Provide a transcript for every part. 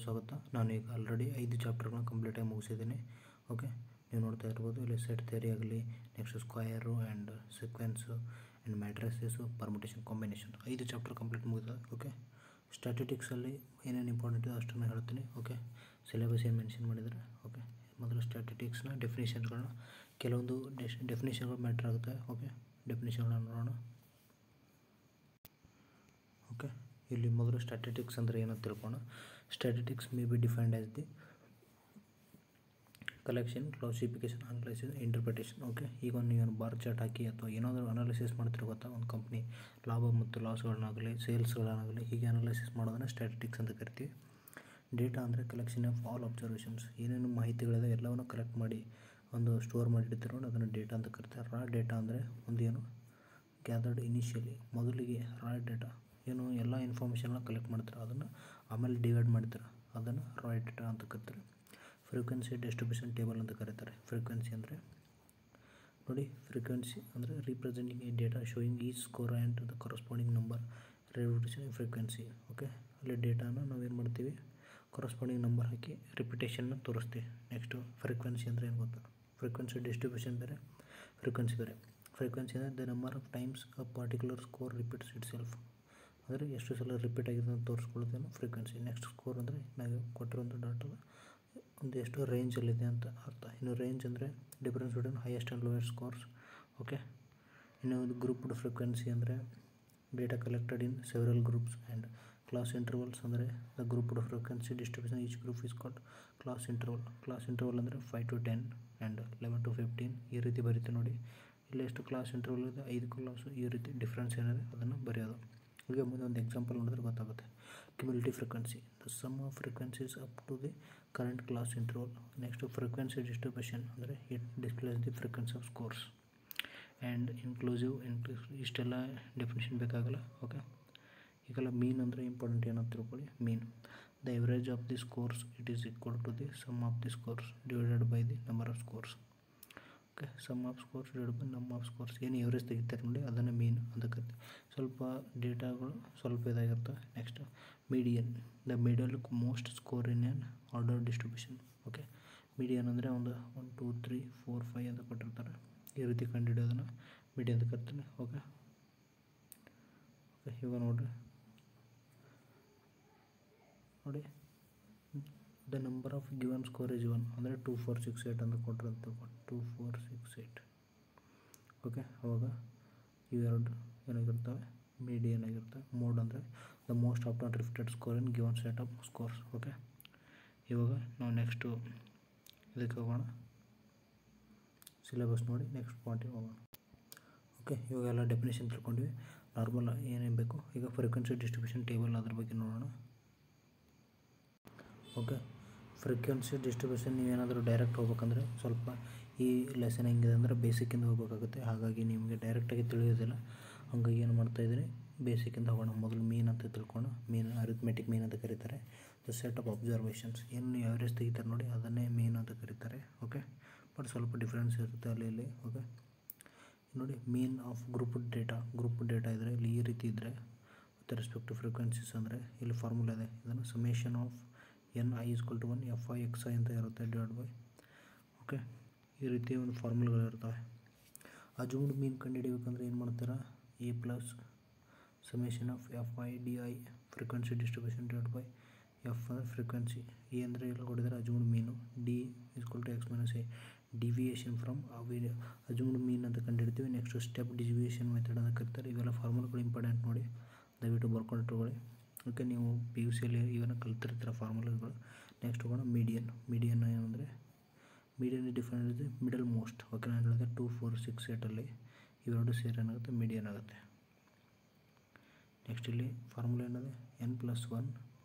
ಸ್ವಾಗತ. ನಾನು ಈಗ ಆಲ್ರೆಡಿ 5 ಚಾಪ್ಟರ್ಗಳನ್ನ ಕಂಪ್ಲೀಟಾಗಿ ಮುಗಿಸಿದ್ದೀನಿ. ಓಕೆ, ನೀವು ನೋಡ್ತಾ ಇರ್ಬೋದು ಇಲ್ಲಿ ಸೆಟ್ ಥಿಯರಿ ಆಗಲಿ, next square and sequence and matrices, permutation, combination 5 chapter complete ಮುಗಿದ. ಓಕೆ, ಸ್ಟ್ಯಾಟಿಟಿಕ್ಸಲ್ಲಿ ಏನೇನು ಇಂಪಾರ್ಟೆಂಟ್ ಇದೆ ಅಷ್ಟನ್ನು ಹೇಳ್ತೀನಿ. ಓಕೆ, ಸಿಲೆಬಸ್ ಏನು ಮೆನ್ಷನ್ ಮಾಡಿದ್ದಾರೆ. ಓಕೆ, ಮೊದಲು ಸ್ಟ್ಯಾಟಿಟಿಕ್ಸ್ನ ಡೆಫಿನೇಷನ್ಗಳನ್ನ ಕೆಲವೊಂದು ಡೆಫಿನೇಷನ್ಗಳು ಮ್ಯಾಟ್ರ್ ಆಗುತ್ತೆ. ಓಕೆ, ಡೆಫಿನೇಷನ್ಗಳನ್ನ ನೋಡೋಣ. ಓಕೆ, ಇಲ್ಲಿ ಮೊದಲು ಸ್ಟ್ಯಾಟಿಟಿಕ್ಸ್ ಅಂದರೆ ಏನಂತ ತಿಳ್ಕೊಳ್ಳೋಣ. Statistics may be defined as the collection, classification, analysis, interpretation. Okay, ಈಗ ನೀವು ಬಾರ್ ಚಾರ್ಟ್ ಹಾಕಿ ಅಥವಾ ಏನಾದರೂ ಅನಾಲಿಸಿಸ್ ಮಾಡ್ತಿರೋ ಗೊತ್ತಾ, ಒಂದು ಕಂಪ್ನಿ ಲಾಭ ಮತ್ತು ಲಾಸ್ಗಳನ್ನಾಗಲಿ, ಸೇಲ್ಸ್ಗಳನ್ನಾಗಲಿ ಹೀಗೆ ಅನಾಲಿಸಿಸ್ ಮಾಡೋದನ್ನು ಸ್ಟ್ಯಾಟಿಟಿಕ್ಸ್ ಅಂತ ಕರಿತೀವಿ. ಡೇಟಾ ಅಂದರೆ ಕಲೆಕ್ಷನ್ ಆಫ್ ಆಲ್ ಅಬ್ಸರ್ವೇಷನ್ಸ್, ಏನೇನು ಮಾಹಿತಿಗಳಿದೆ ಎಲ್ಲವನ್ನು ಕಲೆಕ್ಟ್ ಮಾಡಿ ಒಂದು ಸ್ಟೋರ್ ಮಾಡಿ ಇಡ್ತಿರೋ ಅದನ್ನು ಡೇಟಾ ಅಂತ ಕರಿತಾರೆ. ರಾ ಡೇಟಾ ಅಂದರೆ ಒಂದು ಏನು ಗ್ಯಾದರ್ಡ್ ಇನಿಷಿಯಲಿ, ಮೊದಲಿಗೆ ರಾ ಡೇಟಾ ಏನು ಎಲ್ಲ ಇನ್ಫಾರ್ಮೇಷನ್ನ ಕಲೆಕ್ಟ್ ಮಾಡ್ತಾರೆ, ಅದನ್ನು ಆಮೇಲೆ ಡಿವೈಡ್ ಮಾಡ್ತಾರೆ, ಅದನ್ನು ರಾ ಡೇಟಾ ಅಂತ ಕರಿತಾರೆ. ಫ್ರೀಕ್ವೆನ್ಸಿ ಡಿಸ್ಟ್ರಿಬ್ಯೂಷನ್ ಟೇಬಲ್ ಅಂತ ಕರೀತಾರೆ. ಫ್ರೀಕ್ವೆನ್ಸಿ ಅಂದರೆ ನೋಡಿ, ಫ್ರೀಕ್ವೆನ್ಸಿ ಅಂದರೆ representing A data showing each score and the corresponding number repetition frequency. Okay, ಅಲ್ಲಿ ಡೇಟಾನ ನಾವೇನು ಮಾಡ್ತೀವಿ, ಕರಸ್ಪಾಂಡಿಂಗ್ ನಂಬರ್ ಹಾಕಿ ರಿಪಿಟೇಷನ್ನ ತೋರಿಸ್ತೀವಿ. ನೆಕ್ಸ್ಟು ಫ್ರೀಕ್ವೆನ್ಸಿ ಅಂದರೆ ಏನು ಗೊತ್ತಾ, ಫ್ರೀಕ್ವೆನ್ಸಿ ಡಿಸ್ಟ್ರಿಬ್ಯೂಷನ್ ಬೇರೆ, ಫ್ರೀಕ್ವೆನ್ಸಿ ಬೇರೆ. ಫ್ರೀಕ್ವೆನ್ಸಿ ಅಂದರೆ the number of times a particular score repeats it self, ಅಂದರೆ ಎಷ್ಟು ಸಲ ರಿಪೀಟ್ ಆಗಿದೆ ಅಂತ ತೋರಿಸ್ಕೊಳ್ಳೋದೇನು ಫ್ರೀಕ್ವೆನ್ಸಿ. ನೆಕ್ಸ್ಟ್ ಸ್ಕೋರ್ ಅಂದರೆ ನಾವು ಕೊಟ್ಟಿರೋಂಥ ಡಾಟಾ ಒಂದು ಎಷ್ಟು ರೇಂಜಲ್ಲಿದೆ ಅಂತ ಅರ್ಥ. ಇನ್ನು ರೇಂಜ್ ಅಂದರೆ difference between highest and lowest scores. Okay, ಇನ್ನು ಒಂದು ಗ್ರೂಪ್ಡ್ ಫ್ರೀಕ್ವೆನ್ಸಿ ಅಂದರೆ data collected in several groups and class intervals ಅಂದರೆ the grouped frequency distribution each group is called class interval. Class interval ಅಂದರೆ 5 to 10 ಆ್ಯಂಡ್ 11 to 15 ಈ ರೀತಿ ಬರೀತೆ ನೋಡಿ. ಇಲ್ಲಿ ಎಷ್ಟು ಕ್ಲಾಸ್ ಇಂಟರ್ವಲ್ ಇದೆ, 5 ಕ್ಲಾಸು, ಈ ರೀತಿ ಡಿಫ್ರೆನ್ಸ್ ಏನಿದೆ ಅದನ್ನು ಬರೆಯೋದು. ಈಗ ಮುಂದೆ ಒಂದು ಎಕ್ಸಾಂಪಲ್ ನೋಡಿದ್ರೆ ಗೊತ್ತಾಗುತ್ತೆ. Cumulative frequency, the sum of frequencies up to the current class interval. Next frequency distribution ಅಂದರೆ it displays the frequency of scores and inclusive ಇಷ್ಟೆಲ್ಲ ಡೆಫಿನೇಷನ್ ಬೇಕಾಗಲ್ಲ. ಓಕೆ, ಈಗೆಲ್ಲ ಮೀನ್ ಅಂದರೆ ಇಂಪಾರ್ಟೆಂಟ್ ಏನಂತ ತಿಳ್ಕೊಳ್ಳಿ. Mean the average of the scores it is equal to the sum of the scores divided by the number of scores. Okay, sum of scores divide by number of scores, ಏನು average ತೆಗಿತಾರೆ ನೋಡಿ ಅದನ್ನು mean ಅಂತ ಕರಿತೀವಿ. ಸ್ವಲ್ಪ ಡೇಟಾಗಳು ಸ್ವಲ್ಪ ಇದಾಗಿರ್ತವೆ. Next median, the middle most score in an order distribution. Okay, median ಅಂದರೆ ಒಂದು 1 2 3 4 5 ಅಂತ ಕೊಟ್ಟಿರ್ತಾರೆ, ಈ ರೀತಿ ಕಂಡುಹಿಡಿಯೋದನ್ನು ಮೀಡಿಯನ್ ಅಂತ ಕರಿತೀನಿ. ಓಕೆ, ಇವಾಗ ನೋಡಿ the number of given score is 1 ಅಂದರೆ 2 4 6 8 ಅಂತ ಕೊಟ್ಟಿರಂತ 2 4 6 8. ಓಕೆ, ಅವಾಗ ಇವೆರಡು ಏನಾಗಿರ್ತವೆ, ಮೀಡಿಯನ್ ಆಗಿರ್ತವೆ. ಮೋಡ್ ಅಂದರೆ the most often repeated score in given set of scores. Okay, ಇವಾಗ ನಾವು ನೆಕ್ಸ್ಟು ಇದಕ್ಕೆ ಹೋಗೋಣ, ಸಿಲೆಬಸ್ ನೋಡಿ ನೆಕ್ಸ್ಟ್ ಪಾಯಿಂಟಿಗೆ ಹೋಗೋಣ. ಓಕೆ, ಇವಾಗೆಲ್ಲ ಡೆಫಿನೇಷನ್ ತಿಳ್ಕೊಂಡ್ವಿ. ನಾರ್ಮಲ್ ಏನೇನು ಬೇಕು, ಈಗ ಫ್ರೀಕ್ವೆನ್ಸಿ ಡಿಸ್ಟ್ರಿಬ್ಯೂಷನ್ ಟೇಬಲ್ ಅದ್ರ ಬಗ್ಗೆ ನೋಡೋಣ. ಓಕೆ, ಫ್ರೀಕ್ವೆನ್ಸಿ ಡಿಸ್ಟ್ರಿಬ್ಯೂಷನ್ ನೀವೇನಾದರೂ ಡೈರೆಕ್ಟ್ ಹೋಗ್ಬೇಕಂದ್ರೆ ಸ್ವಲ್ಪ ಈ ಲೆಸನ್ ಹೆಂಗಿದೆ ಅಂದರೆ ಬೇಸಿಕ್ಕಿಂದ ಹೋಗಬೇಕಾಗುತ್ತೆ. ಹಾಗಾಗಿ ನಿಮಗೆ ಡೈರೆಕ್ಟಾಗಿ ತಿಳಿಯೋದಿಲ್ಲ. ಹಾಗಾಗಿ ಏನು ಮಾಡ್ತಾಯಿದ್ದೀನಿ, ಬೇಸಿಕ್ಕಿಂದ ಹೋಗೋಣ. ಮೊದಲು ಮೀನ್ ಅಂತ ತಿಳ್ಕೊಂಡು, ಮೀನ್ ಅರಿಥ್ಮೆಟಿಕ್ ಮೀನ್ ಅಂತ ಕರೀತಾರೆ. ದ ಸೆಟ್ ಆಫ್ ಅಬ್ಸರ್ವೇಷನ್ಸ್, ಏನು ಎವರೇಜ್ ತೆಗಿತಾರೆ ನೋಡಿ ಅದನ್ನೇ ಮೀನ್ ಅಂತ ಕರೀತಾರೆ. ಓಕೆ, ಬಟ್ ಸ್ವಲ್ಪ ಡಿಫ್ರೆನ್ಸ್ ಇರುತ್ತೆ ಅಲ್ಲಿ ಇಲ್ಲಿ. ಓಕೆ, ನೋಡಿ ಮೀನ್ ಆಫ್ ಗ್ರೂಪ್ ಡೇಟಾ ಇದ್ದರೆ ಇಲ್ಲಿ ಈ ರೀತಿ ಇದ್ದರೆ ವಿತ್ ರೆಸ್ಪೆಕ್ಟ್ ಟು ಫ್ರೀಕ್ವೆನ್ಸೀಸ್ ಅಂದರೆ ಇಲ್ಲಿ ಫಾರ್ಮುಲಾ ಇದೆ. ಇದನ್ನು summation of NI = 1 FI XI ಅಂತ ಇರುತ್ತೆ ಡಿವೈಡ್ ಬೈ. ಓಕೆ, ಈ ರೀತಿ ಒಂದು ಫಾರ್ಮುಲಾಗಳಿರ್ತವೆ. ಅಜ್ಯೂಮ್ಡ್ ಮೀನ್ ಕಂಡುಹಿಡಿಬೇಕಂದ್ರೆ ಏನು ಮಾಡ್ತೀರಾ, A plus summation of FI DI frequency distribution divide by F ಅಂದರೆ ಫ್ರೀಕ್ವೆನ್ಸಿ, ಎ ಅಂದರೆ ಇಲ್ಲಿ ಕೊಟ್ಟಿದ್ದಾರೆ ಅಜ್ಯೂಮ್ಡ್ ಮೀನು, D = X - A deviation from ಅಜ್ಯೂಮ್ಡ್ ಮೀನ್ ಅಂತ ಕಂಡುಹಿಡ್ತೀವಿ. ನೆಕ್ಸ್ಟ್ ಸ್ಟೆಪ್ ಡಿವಿಯೇಷನ್ ಮೆಥಡ್ ಅಂತ ಕರೀತಾರೆ. ಇವೆಲ್ಲ ಫಾರ್ಮುಲಾಗಳು ಇಂಪಾರ್ಟೆಂಟ್ ನೋಡಿ, ದಯವಿಟ್ಟು ಬರ್ಕೊಂಡಿಟ್ಕೊಳ್ಳಿ. ಓಕೆ, ನೀವು PUCಯಲ್ಲಿ ಇವನ್ನ ಕಲ್ತಿರ್ತೀರ ಫಾರ್ಮುಲಾಗಳು. ನೆಕ್ಸ್ಟ್ ಹೋಗೋಣ ಮೀಡಿಯನ್ ಏನಂದರೆ ಮೀಡಿಯನ್ ಡಿಫೈನ್ ಇದೆ ಮಿಡಲ್ ಮೋಸ್ಟ್. ಓಕೆ, ನಾನು ಹೇಳಿದೆ 2 4 6 8ಅಲ್ಲಿ ಇವೆರಡು ಸೇರಿ ಏನಾಗುತ್ತೆ ಮೀಡಿಯನ್ ಆಗುತ್ತೆ. ನೆಕ್ಸ್ಟ್ ಇಲ್ಲಿ ಫಾರ್ಮುಲಾ ಏನಿದೆ n+1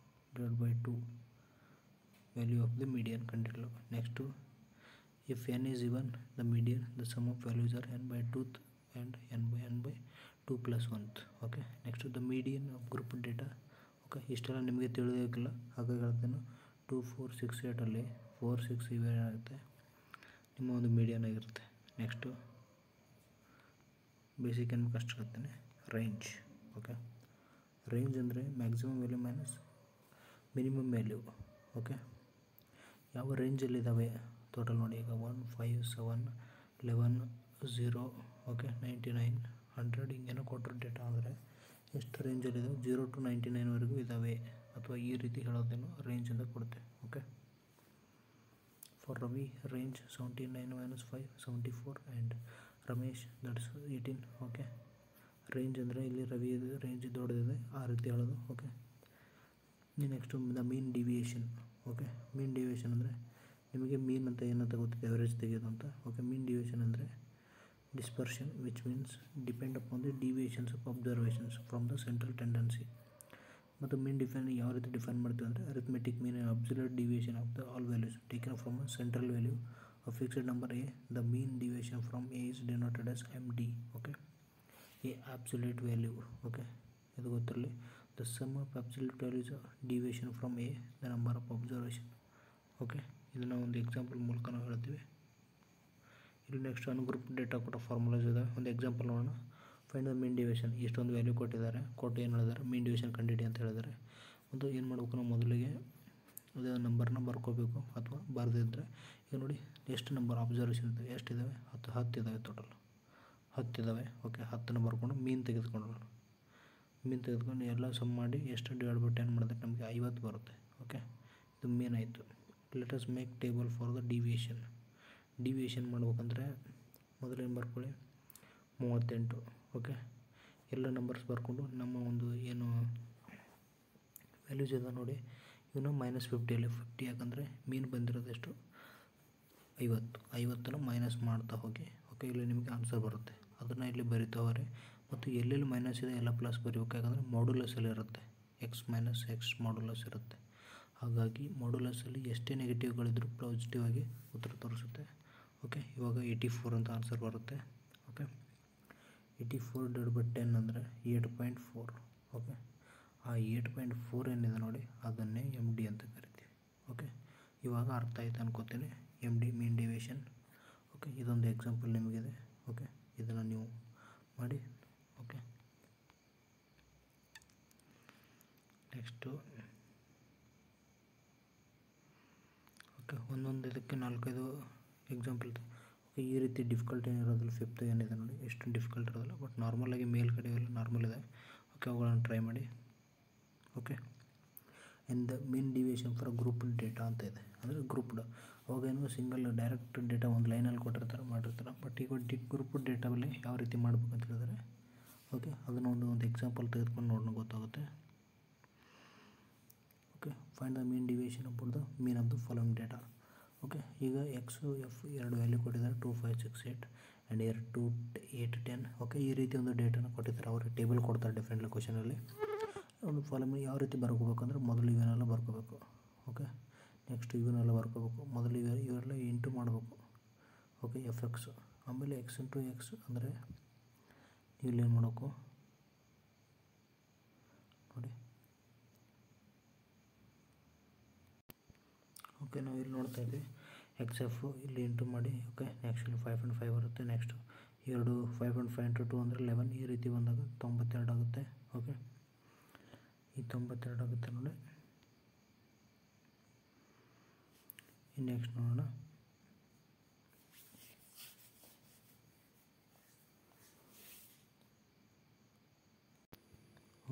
/ 2 value of the median ಕಂಡುಹಿಡಲು. Next if n is even the median, the sum of values are n/2 and n/2 + 1. Okay, next the median of group data. Okay, ಇಷ್ಟೆಲ್ಲ ನಿಮಗೆ ತಿಳಿಯೋಕ್ಕಿಲ್ಲ, ಹಾಗಾಗಿ ಹೇಳ್ತೇನೆ. 2 4 6 8ಅಲ್ಲಿ 4 6 ಇವೆ ಏನಾಗುತ್ತೆ ನಿಮ್ಮ ಒಂದು ಮೀಡಿಯನ್ ಆಗಿರುತ್ತೆ. ನೆಕ್ಸ್ಟು ಬೇಸಿಕ್ ಏನು ಅಷ್ಟು ಹೇಳ್ತೇನೆ, ರೇಂಜ್. ಓಕೆ, ರೇಂಜ್ ಅಂದರೆ maximum value minus minimum value. Okay. ಯಾವ ರೇಂಜಲ್ಲಿದ್ದಾವೆ ಟೋಟಲ್ ನೋಡಿ. ಈಗ 1 5 7 11 0 ಓಕೆ 99 100 ಹಿಂಗೇನೋ ಕೊಟ್ಟರು ಡೇಟಾ. ಅಂದರೆ ಎಷ್ಟು ರೇಂಜಲ್ಲಿದೆ 0 to 99ವರೆಗೂ ಇದ್ದಾವೆ, ಅಥವಾ ಈ ರೀತಿ ಹೇಳೋದೇನು ರೇಂಜ್ ಅಂತ ಕೊಡುತ್ತೆ. Okay. For Ravi range 79 - 5 74 and Ramesh that's 18. Okay. Range ಅಂದರೆ ಇಲ್ಲಿ ರವಿ ರೇಂಜ್ ದೊಡ್ಡದಿದೆ ಆ ರೀತಿ ಹೇಳೋದು. Okay. Next the mean deviation. Okay. Mean deviation ಅಂದರೆ ನಿಮಗೆ ಮೀನ್ ಅಂತ ಏನಂತ ಗೊತ್ತಿದೆ, ಎವರೇಜ್ ತೆಗೆಯೋದು ಅಂತ. ಓಕೆ. ಮೀನ್ ಡಿವಿಯೇಷನ್ ಅಂದರೆ dispersion which means depend upon the deviations of observations from the central tendency. ಮತ್ತು ಮೀನ್ ಡಿಫೈನ್ ಯಾವ ರೀತಿ ಡಿಫೈನ್ ಮಾಡ್ತೀವಿ ಅಂದರೆ arithmetic mean absolute deviation of the all values taken from a central value a fixed number a. The mean deviation from a is denoted as md. Okay. A absolute value. Okay. ಇದು ಗೊತ್ತಿರಲಿ. The sum of absolute value is a deviation from a, the number of observation. Okay. ಇದನ್ನು ಒಂದು example ಮೂಲಕ ನಾವು ಹೇಳ್ತೀವಿ. ಇಲ್ಲಿ next ungroup data ಕೊಟ್ಟ formulas ಇದೆ. ಒಂದು ಎಕ್ಸಾಂಪಲ್ ನೋಡೋಣ. Find the mean deviation. ಇಷ್ಟೊಂದು ವ್ಯಾಲ್ಯೂ ಕೊಟ್ಟಿದ್ದಾರೆ, ಕೊಟ್ಟು ಏನು ಹೇಳಿದ್ದಾರೆ, ಮೀನ್ ಡಿವಿಯೇಷನ್ ಕಂಡುಹಿಡಿ ಅಂತ ಹೇಳಿದ್ದಾರೆ. ಒಂದು ಏನು ಮಾಡಬೇಕು, ನಾವು ಮೊದಲಿಗೆ ಅದೇ ನಂಬರ್ನ ಬರ್ಕೋಬೇಕು, ಅಥವಾ ಬರೆದಿದ್ದರೆ ಈಗ ನೋಡಿ ಎಷ್ಟು ನಂಬರ್ ಅಬ್ಸರ್ವೇಷನ್ ಇದೆ, ಎಷ್ಟಿದ್ದಾವೆ, 10 ಇದ್ದಾವೆ. ಟೋಟಲ್ 10 ಇದ್ದಾವೆ. ಓಕೆ. 10ನ ಬರ್ಕೊಂಡು ಮೀನ್ ತೆಗೆದುಕೊಂಡು ಎಲ್ಲ ಸಮ್ ಮಾಡಿ ಎಷ್ಟು ಡಿವೈಡ್ ಬೈ 10 ಮಾಡಿದ್ರೆ ನಮಗೆ 50 ಬರುತ್ತೆ. ಓಕೆ. ಇದು ಮೀನ್ ಆಯಿತು. Let us make table for the deviation. Deviation ಮಾಡ್ಬೇಕಂದ್ರೆ ಮೊದಲೇನು ಬರ್ಕೊಳ್ಳಿ, 38. ಓಕೆ. ಎಲ್ಲ ನಂಬರ್ಸ್ ಬರ್ಕೊಂಡು ನಮ್ಮ ಒಂದು ಏನು ವ್ಯಾಲ್ಯೂಸ್ ಇದೆ ನೋಡಿ, ಇವನು -50 50. ಯಾಕಂದರೆ ಮೀನು ಬಂದಿರೋದು ಎಷ್ಟು, 50ನ ಮೈನಸ್ ಮಾಡ್ತಾ ಹೋಗಿ. ಓಕೆ. ಇಲ್ಲಿ ನಿಮಗೆ ಆನ್ಸರ್ ಬರುತ್ತೆ. ಅದನ್ನು ಇಲ್ಲಿ ಬರಿತಾವ್ರೆ. ಮತ್ತು ಎಲ್ಲೆಲ್ಲಿ ಮೈನಸ್ ಇದೆ ಎಲ್ಲ ಪ್ಲಸ್ ಬರೀಬೇಕು. ಯಾಕಂದರೆ ಮಾಡ್ಯುಲಸಲ್ಲಿ ಇರುತ್ತೆ, ಎಕ್ಸ್ ಮೈನಸ್ ಎಕ್ಸ್ ಮಾಡ್ಯುಲಸ್ ಇರುತ್ತೆ. ಹಾಗಾಗಿ ಮಾಡ್ಯುಲಸಲ್ಲಿ ಎಷ್ಟೇ ನೆಗೆಟಿವ್ಗಳಿದ್ರೂ ಪಾಸಿಟಿವ್ ಆಗಿ ಉತ್ತರ ತೋರಿಸುತ್ತೆ. ಓಕೆ. ಇವಾಗ 84 ಅಂತ ಆನ್ಸರ್ ಬರುತ್ತೆ. ಓಕೆ. 84 / 10 ಅಂದರೆ 8.4. ಓಕೆ. ಆ 8.4 ಏನಿದೆ ನೋಡಿ, ಅದನ್ನೇ ಎಮ್ ಡಿ ಅಂತ ಕರಿತೀವಿ. ಓಕೆ. ಇವಾಗ ಅರ್ಥ ಆಯ್ತು ಅನ್ಕೋತೀನಿ, ಎಮ್ ಡಿ ಮೀನ್ ಡಿವಿಯೇಷನ್. ಓಕೆ. ಇದೊಂದು ಎಕ್ಸಾಂಪಲ್ ನಿಮಗಿದೆ. ಓಕೆ. ಇದನ್ನು ನೀವು ಮಾಡಿ. ಓಕೆ. ನೆಕ್ಸ್ಟು ಓಕೆ, ಒಂದೊಂದು ಇದಕ್ಕೆ 4-5 ಎಕ್ಸಾಂಪಲ್ ಇದೆ. ಓಕೆ. ಈ ರೀತಿ ಡಿಫಿಕಲ್ಟ್ ಏನಿರೋದಿಲ್ಲ. 5th ಏನಿದೆ ನೋಡಿ, ಎಷ್ಟು ಡಿಫಿಕಲ್ಟ್ ಇರೋದಿಲ್ಲ, ಬಟ್ ನಾರ್ಮಲಾಗಿ ಮೇಲ್ಗಡೆ ಎಲ್ಲ ನಾರ್ಮಲ್ ಇದೆ. ಓಕೆ. ಅವುಗಳನ್ನು ಟ್ರೈ ಮಾಡಿ. Okay. And the mean deviation for group data ಅಂತ ಇದೆ. ಅಂದರೆ ಗ್ರೂಪ್ಡ್, ಅವಾಗೇನು ಸಿಂಗಲ್ ಡೈರೆಕ್ಟ್ ಡೇಟಾ ಒಂದು ಲೈನಲ್ಲಿ ಕೊಟ್ಟಿರ್ತಾರೆ, ಮಾಡಿರ್ತಾರೆ. ಬಟ್ ಈಗ ಗ್ರೂಪ್ ಡೇಟಾದಲ್ಲಿ ಯಾವ ರೀತಿ ಮಾಡ್ಬೇಕು ಅಂತ ಹೇಳಿದರೆ, ಓಕೆ, ಅದನ್ನು ಒಂದು ಎಕ್ಸಾಂಪಲ್ ತೆಗೆದುಕೊಂಡು ನೋಡೋಣ, ಗೊತ್ತಾಗುತ್ತೆ. Okay. Find the mean deviation about the mean of the following data. Okay. ಈಗ ಎಕ್ಸು ಎಫ್ 2 ವ್ಯಾಲ್ಯೂ ಕೊಟ್ಟಿದ್ದಾರೆ, 2 5 6 8 ಆ್ಯಂಡ್ 2 8 10. ಓಕೆ. ಈ ರೀತಿ ಒಂದು ಡೇಟಾನ ಕೊಟ್ಟಿದ್ದಾರೆ. ಅವರು ಟೇಬಲ್ ಕೊಡ್ತಾರೆ ಡಿಫ್ರೆಂಟ್ ಲೊಕೇಶನಲ್ಲಿ. ಒಂದು ಫಾಲೋಯಿಂಗ್ ಯಾವ ರೀತಿ ಬರ್ಕೋಬೇಕಂದ್ರೆ, ಮೊದಲು ಇವನ್ನೆಲ್ಲ ಬರ್ಕೋಬೇಕು. ಓಕೆ. ನೆಕ್ಸ್ಟ್ ಇವನ್ನೆಲ್ಲ ಬರ್ಕೋಬೇಕು. ಮೊದಲು ಇವೆಲ್ಲ ಇಂಟು ಮಾಡಬೇಕು. ಓಕೆ. FX ಆಮೇಲೆ x × x ಅಂದರೆ ನೀವು ಇಲ್ಲೇನು ಮಾಡಬೇಕು ನೋಡಿ. ಓಕೆ. ನಾವು ಇಲ್ಲಿ ನೋಡ್ತಾ ಇದ್ದೀವಿ XF ಇಲ್ಲಿ ಇಂಟು ಮಾಡಿ. ಓಕೆ. ನೆಕ್ಸ್ಟ್ 5.5 ಬರುತ್ತೆ. ನೆಕ್ಸ್ಟ್ 5.5 × 2 ಅಂದರೆ 11. ಈ ರೀತಿ ಬಂದಾಗ 92 ಆಗುತ್ತೆ. ಓಕೆ. ಈ 92 ಆಗುತ್ತೆ ನೋಡಿ. ನೆಕ್ಸ್ಟ್ ನೋಡೋಣ.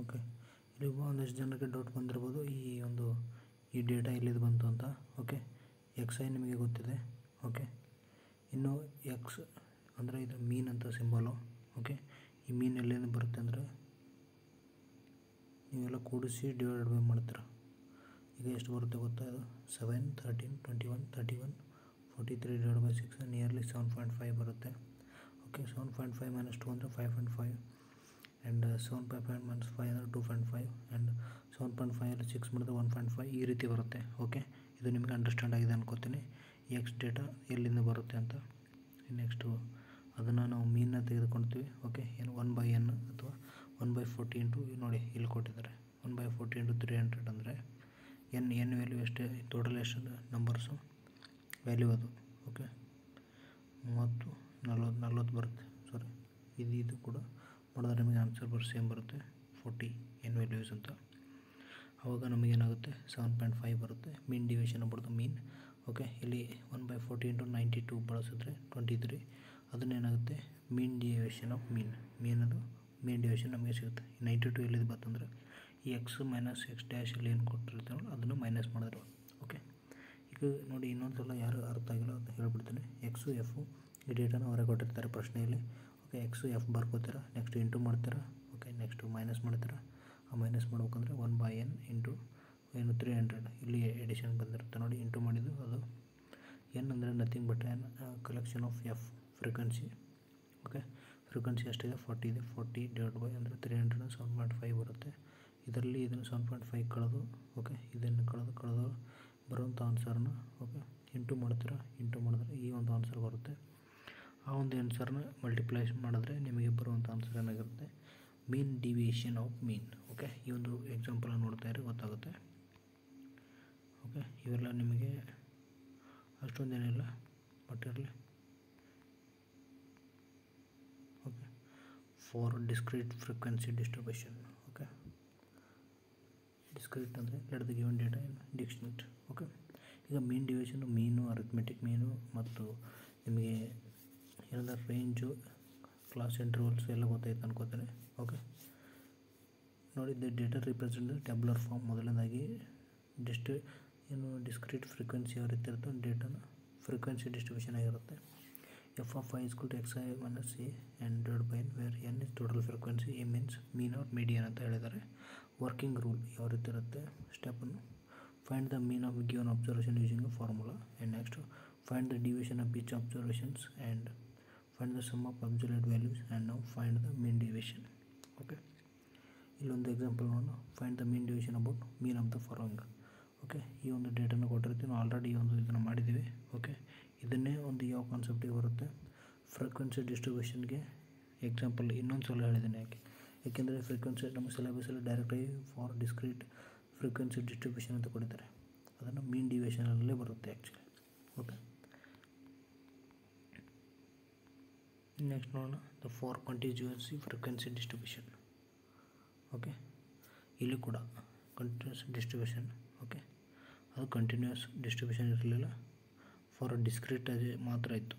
ಓಕೆ. ಇಲ್ಲಿ ಒಂದಷ್ಟು ಜನಕ್ಕೆ ಡೌಟ್ ಬಂದಿರ್ಬೋದು, ಈ ಡೇಟಾ ಎಲ್ಲಿದು ಬಂತು ಅಂತ. ಓಕೆ. XI ನಿಮಗೆ ಗೊತ್ತಿದೆ. ಓಕೆ. ಇನ್ನು ಎಕ್ಸ್ ಅಂದರೆ ಇದು ಮೀನ್ ಅಂತ ಸಿಂಬಲು. ಓಕೆ. ಈ ಮೀನ್ ಎಲ್ಲಿಂದ ಬರುತ್ತೆ ಅಂದರೆ ನೀವೆಲ್ಲ ಕೂಡಿಸಿ ಡಿವೈಡ್ ಬೈ ಮಾಡ್ತೀರ. ಈಗ ಎಷ್ಟು ಬರುತ್ತೆ ಗೊತ್ತಾ, ಇದು 7 13 21 31 43 ಡಿವೈಡ್ ಬೈ 6 ನಿಯರ್ಲಿ 7.5 ಬರುತ್ತೆ. ಓಕೆ. 7.5 - 2 ಅಂದರೆ 5.5 ಆ್ಯಂಡ್ 7.5 - 5 ಅಂದರೆ 2.5 ಆ್ಯಂಡ್ 7.5 6 ಮಾಡಿದ್ರೆ 1.5. ಈ ರೀತಿ ಬರುತ್ತೆ. ಓಕೆ. ಇದು ನಿಮಗೆ ಅಂಡರ್ಸ್ಟ್ಯಾಂಡ್ ಆಗಿದೆ ಅನ್ಕೋತೀನಿ, ಎಕ್ಸ್ ಡೇಟಾ ಎಲ್ಲಿಂದ ಬರುತ್ತೆ ಅಂತ. ನೆಕ್ಸ್ಟು ಅದನ್ನು ನಾವು ಮೀನ್ನ ತೆಗೆದುಕೊಳ್ತೀವಿ. ಓಕೆ. ಏನು 1/n ಅಥವಾ 1/40 ಇಂಟು ನೋಡಿ ಇಲ್ಲಿ ಕೊಟ್ಟಿದ್ದಾರೆ 1/40 × 300 ಅಂದರೆ ಎನ್ ವ್ಯಾಲ್ಯೂ ಎಷ್ಟೇ, ಟೋಟಲ್ ಎಷ್ಟು ನಂಬರ್ಸು ವ್ಯಾಲ್ಯೂ ಅದು. ಓಕೆ. 30 40 ಬರುತ್ತೆ. ಸಾರಿ, ಇದು ಕೂಡ ಮಾಡಿದ್ರೆ ನಿಮಗೆ ಆನ್ಸರ್ ಸೇಮ್ ಬರುತ್ತೆ, 40 ಎನ್ ವ್ಯಾಲ್ಯೂಸ್ ಅಂತ. ಆವಾಗ ನಮಗೇನಾಗುತ್ತೆ 7.5 ಬರುತ್ತೆ. Mean division about the mean. Okay, ಇಲ್ಲಿ 1/40 × 92 ಬಳಸಿದ್ರೆ 23. ಅದನ್ನೇನಾಗುತ್ತೆ ಮೀನ್ ಡಿವಿಷನ್ ಆಫ್ ಮೀನದು ಮೀನ್ ಡಿವಿಷನ್ ನಮಗೆ ಸಿಗುತ್ತೆ. 92 ಎಲ್ಲಿದೆ ಬರ್ತಂದ್ರೆ ಈ ಎಕ್ಸ್ ಮೈನಸ್ ಎಕ್ಸ್ ಡ್ಯಾಶ್ ಇಲ್ಲಿ ಏನು ಕೊಟ್ಟಿರ್ತೀವಿ ಅದನ್ನು ಮೈನಸ್ ಮಾಡಿದ್ರು. ಓಕೆ, ಈಗ ನೋಡಿ ಇನ್ನೊಂದು ಸಲ ಯಾರು ಅರ್ಥ ಆಗಿಲ್ಲ ಅಂತ ಹೇಳ್ಬಿಡ್ತೀನಿ. ಎಕ್ಸು ಎಫು ಈ ಡೇಟಾನ ಅವರೇ ಕೊಟ್ಟಿರ್ತಾರೆ ಪ್ರಶ್ನೆಯಲ್ಲಿ. ಓಕೆ, ಎಕ್ಸು ಎಫ್ ಬರ್ಕೋತೀರಾ, ನೆಕ್ಸ್ಟ್ ಇಂಟು ಮಾಡ್ತೀರಾ. ಓಕೆ, ನೆಕ್ಸ್ಟು ಮೈನಸ್ ಮಾಡ್ತೀರಾ. ಆ ಮೈನಸ್ ಮಾಡ್ಬೇಕಂದ್ರೆ 1/n ಇಂಟು ಏನು 300 ಇಲ್ಲಿ ಎಡಿಷನ್ ಬಂದಿರುತ್ತೆ ನೋಡಿ. ಇಂಟು ಮಾಡಿದ್ದು ಅದು ಎನ್ ಅಂದರೆ nothing but N collection of F frequency. Okay, frequency ಎಷ್ಟಿದೆ 40 ಇದೆ. 40 ಡಿವೈಡ್ ಬೈ ಅಂದರೆ 300 7.5 ಬರುತ್ತೆ. ಇದರಲ್ಲಿ ಇದನ್ನು 7.5 ಕಳೆದು ಓಕೆ ಇದನ್ನು ಕಳೆದು ಬರುವಂಥ ಆನ್ಸರ್ನ ಓಕೆ ಇಂಟು ಮಾಡ್ತೀರಾ. ಇಂಟು ಮಾಡಿದ್ರೆ ಈ ಒಂದು ಆನ್ಸರ್ ಬರುತ್ತೆ. ಆ ಒಂದು ಆನ್ಸರ್ನ ಮಲ್ಟಿಪ್ಲೈ ಮಾಡಿದ್ರೆ ನಿಮಗೆ ಬರುವಂಥ ಆನ್ಸರ್ ಏನಾಗಿರುತ್ತೆ mean deviation of mean. Okay, ಈ ಒಂದು ಎಕ್ಸಾಂಪಲ್ ನೋಡ್ತಾ ಇದ್ರೆ ಗೊತ್ತಾಗುತ್ತೆ. ಓಕೆ, ಇವೆಲ್ಲ ನಿಮಗೆ ಅಷ್ಟೊಂದೇನಿಲ್ಲ ಬಟ್ ಇರಲಿ. Okay, for discrete frequency distribution. Okay, discrete ಅಂದರೆ let the given data in dictionary. Okay, ಈಗ ಮೀನ್ ಡಿವಿಷನ್ ಮೀನು ಅರಿಥಮೆಟಿಕ್ ಮೀನು ಮತ್ತು ನಿಮಗೆ ಏನಾದರೂ ರೇಂಜು ಕ್ಲಾಸ್ ಇಂಟರ್ವಲ್ಸ್ ಎಲ್ಲ ಗೊತ್ತಾಯ್ತು ಅನ್ಕೋತಾರೆ. ಓಕೆ, ನೋಡಿ the data represent tabular form. ಮೊದಲನೇದಾಗಿ ಡಿಸ್ಕ್ರೀಟ್ ಫ್ರೀಕ್ವೆನ್ಸಿ ಯಾವ ರೀತಿ ಇರುತ್ತೆ ಡೇಟಾನ ಫ್ರೀಕ್ವೆನ್ಸಿ ಡಿಸ್ಟ್ರಿಬ್ಯೂಷನ್ ಆಗಿರುತ್ತೆ. F of i equal to x i minus c and divide by where n is total frequency, a means mean or median ಅಂತ ಹೇಳಿದ್ದಾರೆ. Working rule ಯಾವ ರೀತಿ ಇರುತ್ತೆ ಸ್ಟೆಪನ್ನು find the mean of given observation using a formula. And next find the division of each observations and find the sum of absolute values and ನಾವು find the mean division. Okay, ಇಲ್ಲೊಂದು example ನೋಡೋಣ. Find the mean division about mean of the following. Okay, ಈ ಒಂದು ಡೇಟನ್ನು ಕೊಟ್ಟಿರ್ತೀವಿ ನಾವು already ಈ ಒಂದು ಇದನ್ನು ಮಾಡಿದ್ದೀವಿ. ಓಕೆ, ಇದನ್ನೇ ಒಂದು ಯಾವ ಕಾನ್ಸೆಪ್ಟಿಗೆ ಬರುತ್ತೆ ಫ್ರೀಕ್ವೆನ್ಸಿ ಡಿಸ್ಟ್ರಿಬ್ಯೂಷನ್ಗೆ ಎಕ್ಸಾಂಪಲ್ ಇನ್ನೊಂದು ಸಲ ಹೇಳಿದ್ದೀನಿ. ಯಾಕೆಂದರೆ ಫ್ರೀಕ್ವೆನ್ಸಿ ನಮ್ಮ ಸಿಲೆಬಸಲ್ಲಿ ಡೈರೆಕ್ಟಾಗಿ ಫಾರ್ ಡಿಸ್ಕ್ರೀಟ್ ಫ್ರೀಕ್ವೆನ್ಸಿ ಡಿಸ್ಟ್ರಿಬ್ಯೂಷನ್ ಅಂತ ಕೊಟ್ಟಿದ್ದಾರೆ. ಅದನ್ನು ಮೀನ್ ಡಿವಿಷನಲ್ಲೇ ಬರುತ್ತೆ ಆ್ಯಕ್ಚುಲಿ. ಓಕೆ, ನೆಕ್ಸ್ಟ್ ನೋಡೋಣ the for continuous frequency distribution. Okay, ಇಲ್ಲಿ ಕೂಡ ಕಂಟಿನ್ಯೂಸ್ ಡಿಸ್ಟ್ರಿಬ್ಯೂಷನ್. ಓಕೆ, ಅದು ಕಂಟಿನ್ಯೂಸ್ ಡಿಸ್ಟ್ರಿಬ್ಯೂಷನ್ ಇರಲಿಲ್ಲ, ಫಾರ್ ಡಿಸ್ಕ್ರೀಟ್ ಆಗಿ ಮಾತ್ರ ಇತ್ತು.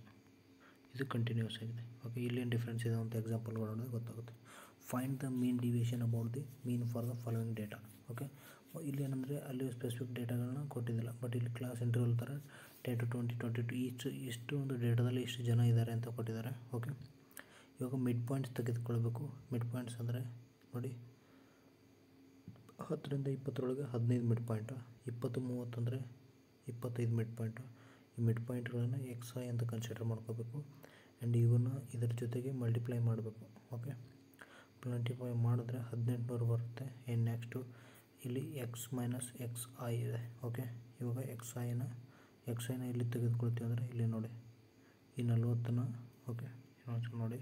ಇದು ಕಂಟಿನ್ಯೂಸ್ ಆಗಿದೆ. ಓಕೆ, ಇಲ್ಲೇನು ಡಿಫ್ರೆನ್ಸ್ ಇದೆ ಅಂತ ಎಕ್ಸಾಂಪಲ್ಗಳು ನೋಡಿದ್ರೆ ಗೊತ್ತಾಗುತ್ತೆ. Find the mean deviation about the mean for the following data. Okay, ಇಲ್ಲಿ ಏನಂದರೆ ಅಲ್ಲಿ ಸ್ಪೆಸಿಫಿಕ್ ಡೇಟಾಗಳನ್ನ ಕೊಟ್ಟಿದ್ದಿಲ್ಲ, ಬಟ್ ಇಲ್ಲಿ ಕ್ಲಾಸ್ ಇಂಟರ್ವಲ್ ಥರ 10 to 20 22 ಇಷ್ಟು ಒಂದು ಡೇಟಾದಲ್ಲಿ ಇಷ್ಟು ಜನ ಇದ್ದಾರೆ ಅಂತ ಕೊಟ್ಟಿದ್ದಾರೆ. ಓಕೆ, ಇವಾಗ ಮಿಡ್ ಪಾಯಿಂಟ್ಸ್ ತೆಗೆದುಕೊಳ್ಬೇಕು. ಮಿಡ್ ಪಾಯಿಂಟ್ಸ್ ಅಂದರೆ ನೋಡಿ 10 ರಿಂದ 20 15 ಮಿಡ್ ಪಾಯಿಂಟು, 20 30 ಅಂದರೆ 25 ಮಿಡ್ ಪಾಯಿಂಟು. ಈ ಮಿಡ್ ಪಾಯಿಂಟ್ಗಳನ್ನು ಎಕ್ಸ್ ಐ ಅಂತ ಕನ್ಸಿಡರ್ ಮಾಡ್ಕೋಬೇಕು. ಆ್ಯಂಡ್ ಇವನ್ನ ಇದರ ಜೊತೆಗೆ ಮಲ್ಟಿಪ್ಲೈ ಮಾಡಬೇಕು. ಓಕೆ, ಮಲ್ಟಿಪ್ಲೈ ಮಾಡಿದ್ರೆ 1800 ಬರುತ್ತೆ. ಆ್ಯಂಡ್ ನೆಕ್ಸ್ಟು ಇಲ್ಲಿ ಎಕ್ಸ್ ಮೈನಸ್ ಎಕ್ಸ್ ಐ ಇದೆ. ಓಕೆ, ಇವಾಗ ಎಕ್ಸ್ ಐನ ಇಲ್ಲಿ ತೆಗೆದುಕೊಳ್ತೀವಿ ಅಂದರೆ ಇಲ್ಲಿ ನೋಡಿ ಈ 40ನ ಓಕೆ ಇನ್ನೊಂದ್ಸಲ ನೋಡಿ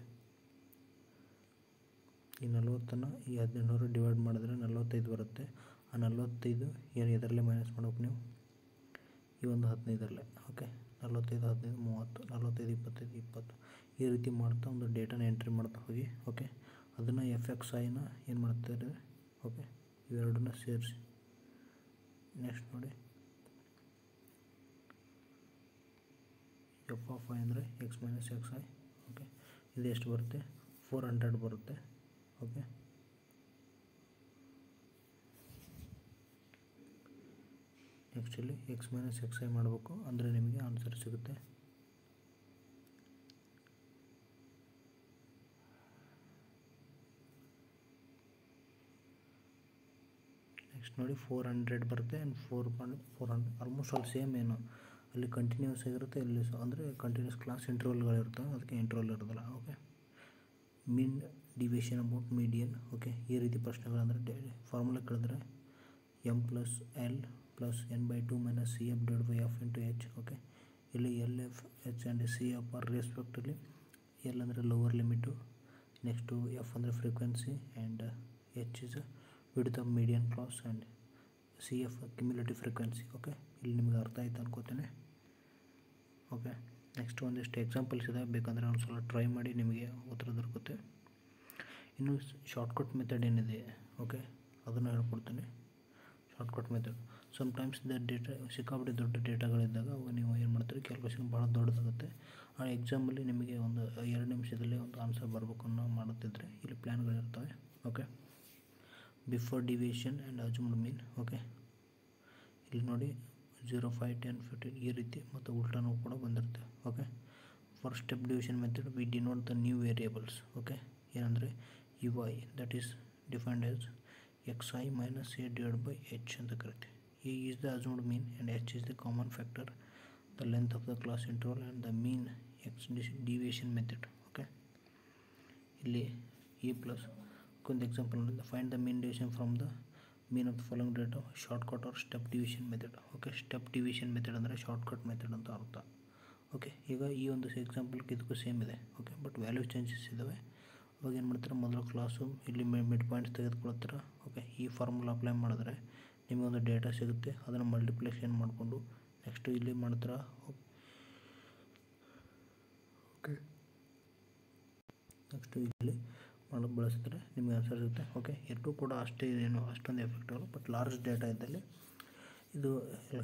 ಈ 40ನ ಈ 1800 ಡಿವೈಡ್ ಮಾಡಿದ್ರೆ 45 ಬರುತ್ತೆ. ಆ 45 ಏನು ಇದರಲ್ಲೇ ಮೈನಸ್ ಮಾಡ್ಬೇಕು ನೀವು ಈ ಒಂದು 15ರಲ್ಲೇ. ಓಕೆ, 45 15 30 45 25 20 ಈ ರೀತಿ ಮಾಡ್ತಾ ಒಂದು ಡೇಟಾನ ಎಂಟ್ರಿ ಮಾಡ್ತಾ ಹೋಗಿ. ಓಕೆ, ಅದನ್ನು ಎಫ್ ಎಕ್ಸ್ ಐನ ಏನು ಮಾಡ್ತಾರೆ ಓಕೆ ಇವೆರಡನ್ನ ಸೇರಿಸಿ ನೆಕ್ಸ್ಟ್ ನೋಡಿ ಎಫ್ ಆಫ್ ಐ ಅಂದರೆ X minus X I. Okay, ಇದು ಎಷ್ಟು ಬರುತ್ತೆ 400 ಬರುತ್ತೆ. ಓಕೆ, ನೆಕ್ಸ್ಟ್ ಇಲ್ಲಿ ಎಕ್ಸ್ ಮೈನಸ್ ಎಕ್ಸ್ ಐ ಮಾಡಬೇಕು ಅಂದರೆ ನಿಮಗೆ ಆನ್ಸರ್ ಸಿಗುತ್ತೆ. ನೆಕ್ಸ್ಟ್ ನೋಡಿ 400 ಬರುತ್ತೆ. And 400 almost all same. ಏನು ಅಲ್ಲಿ ಕಂಟಿನ್ಯೂಸ್ ಆಗಿರುತ್ತೆ, ಇಲ್ಲಿ ಅಂದರೆ ಕಂಟಿನ್ಯೂಸ್ ಕ್ಲಾಸ್ ಇಂಟರ್ವಲ್ಗಳಿರ್ತವೆ, ಅದಕ್ಕೆ ಇಂಟರ್ವಲ್ ಇರೋದಿಲ್ಲ. Okay, mean deviation about median. Okay, ಈ ರೀತಿ ಪ್ರಶ್ನೆಗಳಂದರೆ ಫಾರ್ಮುಲಾ ಕೇಳಿದ್ರೆ m plus l plus n/2 minus c f divide by f into h. Okay, ಇಲ್ಲಿ l f h and c f are respectively l ಅಂದರೆ lower limit, next f ಅಂದರೆ frequency and h is width of median class and c f cumulative frequency. Okay, ಇಲ್ಲಿ ನಿಮಗೆ ಅರ್ಥ ಆಯ್ತು ಅನ್ಕೋತೇನೆ. Okay, next ಒಂದಿಷ್ಟು examples ಇದೆ, ಬೇಕಂದರೆ ಒಂದು ಸಲ ಟ್ರೈ ಮಾಡಿ ನಿಮಗೆ ಉತ್ತರ ದೊರಕುತ್ತೆ. ಇನ್ನು ಶಾರ್ಟ್ಕಟ್ ಮೆಥಡ್ ಏನಿದೆ ಓಕೆ ಅದನ್ನು ಹೇಳ್ಕೊಡ್ತೀನಿ. Shortcut method. Sometimes the data ಸಿಕ್ಕಾಪಟ್ಟೆ ದೊಡ್ಡ ಡೇಟಾಗಳಿದ್ದಾಗ ಅವು ನೀವು ಏನು ಮಾಡ್ತೀರಿ, ಕ್ಯಾಲ್ಕುಲೇಷನ್ ಭಾಳ ದೊಡ್ಡದಾಗುತ್ತೆ. ಆ ಎಕ್ಸಾಮಲ್ಲಿ ನಿಮಗೆ ಒಂದು 2 ನಿಮಿಷದಲ್ಲಿ ಒಂದು ಆನ್ಸರ್ ಬರಬೇಕು ಅನ್ನೋ ಮಾಡುತ್ತಿದ್ದರೆ ಇಲ್ಲಿ ಪ್ಲ್ಯಾನ್ಗಳಿರ್ತವೆ. Okay, before deviation and assumed mean. Okay, ಇಲ್ಲಿ ನೋಡಿ 0, 5, 10, 15 ಈ ರೀತಿ ಮತ್ತು ಉಲ್ಟಾನೂ ಕೂಡ ಬಂದಿರುತ್ತೆ. Okay, for step division method we denote the new variables. Okay, ಏನಂದರೆ UI that is defined as xi minus a divided by h ಅಂತ ಕರಿತೀವಿ. A is the assumed mean and h is the common factor, the length of the class interval and the mean x deviation method. Okay, ಇಲ್ಲಿ e plus ಒಂದು example ನೋಡಿ, find the mean deviation from the mean of the following data, shortcut or step division method. Okay, step division method ಅಂದರೆ shortcut method ಅಂತ ಅರ್ಥ. Okay, ಈಗ ಈ ಒಂದು ಎಕ್ಸಾಂಪಲ್ಗೆ ಇದಕ್ಕೂ ಸೇಮ್ ಇದೆ. ಓಕೆ, ಬಟ್ ವ್ಯಾಲ್ಯೂ ಚೇಂಜಸ್ ಇದ್ದಾವೆ. ಅವಾಗ ಏನು ಮಾಡ್ತಾರೆ, ಮೊದಲು ಕ್ಲಾಸು ಇಲ್ಲಿ ಮಿಡ್ ಪಾಯಿಂಟ್ಸ್ ತೆಗೆದುಕೊಳ್ತೀರ. ಓಕೆ, ಈ ಫಾರ್ಮುಲಾ ಅಪ್ಲೈ ಮಾಡಿದ್ರೆ ನಿಮಗೊಂದು ಡೇಟಾ ಸಿಗುತ್ತೆ, ಅದನ್ನು ಮಲ್ಟಿಪ್ಲಿಕೇಶನ್ ಮಾಡಿಕೊಂಡು ನೆಕ್ಸ್ಟು ಇಲ್ಲಿ ಮಾಡ್ತೀರಾ. ಓಕೆ, ನೆಕ್ಸ್ಟು ಇಲ್ಲಿ ಮಾಡೋಕ್ಕೆ ಬಳಸಿದ್ರೆ ನಿಮಗೆ ಆನ್ಸರ್ ಸಿಗುತ್ತೆ. ಓಕೆ, ಎರಡೂ ಕೂಡ ಅಷ್ಟೇ ಏನು ಅಷ್ಟೊಂದು ಎಫೆಕ್ಟ್ ಆಗಲ್ಲ, ಬಟ್ ಲಾರ್ಜ್ ಡೇಟಾ ಇದ್ದಲ್ಲಿ ಇದು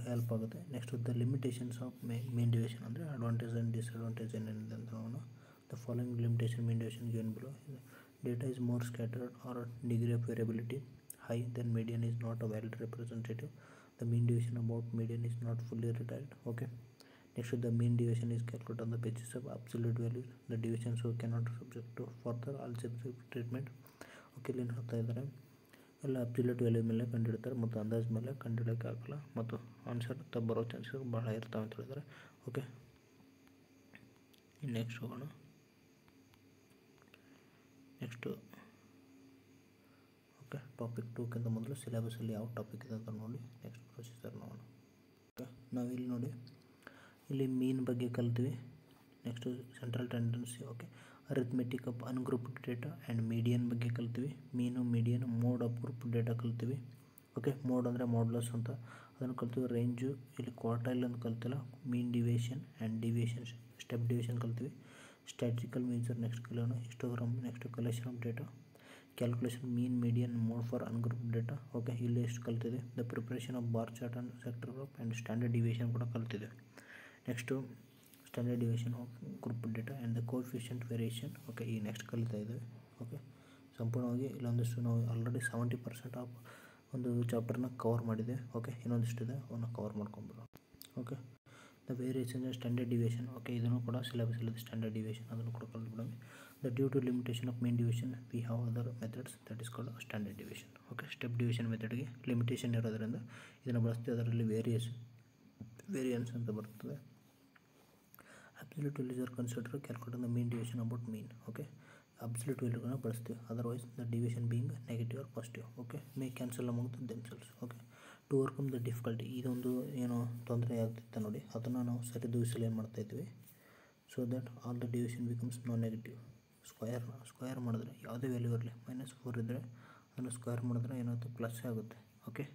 ಹೆಲ್ಪ್ ಆಗುತ್ತೆ. Next the limitations of mean division ಅಂದರೆ ಅಡ್ವಾಂಟೇಜ್ ಆ್ಯಂಡ್ ಡಿಸ್ಅಡ್ವಾಂಟೇಜ್ ಏನೇನಿದೆ ಅಂತ ನೋಡೋಣ. The following limitation mean deviation given below. Data is more scattered or degree of variability high than median is not a valid representative. The mean deviation about median is not fully retired. Okay, next the mean deviation is calculated on the basis of absolute values. The deviation so cannot subject to further algebraic treatment. Okay, ಇಲ್ಲಿ ಏನು ಹೇಳ್ತಾ ಇದ್ದಾರೆ, ಎಲ್ಲ absolute value ಮೇಲೆ ಕಂಡುಹಿಡ್ತಾರೆ ಮತ್ತು ಅಂದಾಜು ಮೇಲೆ ಕಂಡುಹಿಡೋಕ್ಕೆ ಆಗಲ್ಲ ಮತ್ತು ಆನ್ಸರ್ ಬರೋ ಚಾನ್ಸಸ್ ಭಾಳ ಇರ್ತಾವೆ ಅಂತ ಹೇಳಿದ್ದಾರೆ. ಓಕೆ, ನೆಕ್ಸ್ಟ್ ಹೋಗೋಣ. ನೆಕ್ಸ್ಟು ಓಕೆ, ಟಾಪಿಕ್ 2ಕ್ಕಿಂತ ಮೊದಲು ಸಿಲೆಬಸಲ್ಲಿ ಯಾವ ಟಾಪಿಕ್ ಇದೆ ಅಂತ ನೋಡಿ ನೆಕ್ಸ್ಟ್ ಪ್ರೊಸೀಜರ್ ನೋಡೋಣ. ಓಕೆ, ನಾವಿಲ್ಲಿ ನೋಡಿ ಇಲ್ಲಿ ಮೀನ್ ಬಗ್ಗೆ ಕಲ್ತೀವಿ. Next central tendency. Okay, arithmetic of ungrouped data and median ಬಗ್ಗೆ ಕಲ್ತೀವಿ. Mean, median, mode of group data ಕಲ್ತೀವಿ. ಓಕೆ, ಮೋಡ್ ಅಂದರೆ ಮಾಡ್ಲಸ್ ಅಂತ ಅದನ್ನು ಕಲ್ತೀವಿ. ರೇಂಜು ಇಲ್ಲಿ ಕ್ವಾರ್ಟೈಲ್ ಅಂತ ಕಲ್ತಿಲ್ಲ. Mean deviation and deviation, step deviation ಕಲ್ತೀವಿ. ಸ್ಟ್ಯಾಟಿಸ್ಟಿಕಲ್ ಮೆಜರ್ ನೆಕ್ಸ್ಟ್ ಕಲಿಯೋಣ. Histogram, next collection of data, calculation mean, median, mode for ungroup data. Okay, ಇಲ್ಲಿ ಎಷ್ಟು ಕಲ್ತಿದೆ. The preparation of bar chart and sector group and standard deviation ಕೂಡ ಕಲ್ತಿದೆ. Next standard deviation of group data and the coefficient variation. Okay, ಈ next ಕಲಿತಾ ಇದ್ದೇವೆ. Okay, ಸಂಪೂರ್ಣವಾಗಿ ಇಲ್ಲೊಂದಿಷ್ಟು ನಾವು ಆಲ್ರೆಡಿ 70% ಆಫ್ ಒಂದು ಚಾಪ್ಟರ್ನ ಕವರ್ ಮಾಡಿದೆ. ಓಕೆ, ಇನ್ನೊಂದಿಷ್ಟಿದೆ, ಅವನ್ನ ಕವರ್ ಮಾಡ್ಕೊಂಬಿಡೋಣ. Okay, the variation standard deviation. Okay, ಇದನ್ನು ಕೂಡ ಸಿಲೆಬಸಲ್ಲಿದೆ ಸ್ಟ್ಯಾಂಡರ್ಡ್ ಡಿವಿಯೇಷನ್, ಅದನ್ನು ಕೂಡ ಕಲ್ತ್ಬಿಡೋಣ. The due to limitation of mean division we have other methods that is called standard division. Okay, step division ಮೆಥಡ್ಗೆ ಲಿಮಿಟೇಷನ್ ಇರೋದರಿಂದ ಇದನ್ನು ಬಳಸ್ತೀವಿ. ಅದರಲ್ಲಿ ವೇರಿಯನ್ಸ್ ಅಂತ ಬರ್ತದೆ. Absolute values are consider calculate the mean division about mean. Okay, absolute ವ್ಯಾಲ್ಯೂಗಳನ್ನ ಬಳಸ್ತೀವಿ. Otherwise the division being negative or positive. Okay, May cancel among the themselves. Okay, to overcome the difficulty, ಇದೊಂದು ಏನೋ ತೊಂದರೆ ಆಗ್ತಿತ್ತು ನೋಡಿ, ಅದನ್ನು ನಾವು ಸರಿದೂಗಿಸಲು ಏನು ಮಾಡ್ತಾಯಿದ್ವಿ, so that all the division becomes non negative. Square ಮಾಡಿದ್ರೆ ಯಾವುದೇ ವ್ಯಾಲ್ಯೂ ಇರಲಿ, -4 ಇದ್ದರೆ ಅದನ್ನು ಸ್ಕ್ವಯರ್ ಮಾಡಿದ್ರೆ ಏನಾಗುತ್ತೆ, ಪ್ಲಸ್ ಆಗುತ್ತೆ. Okay,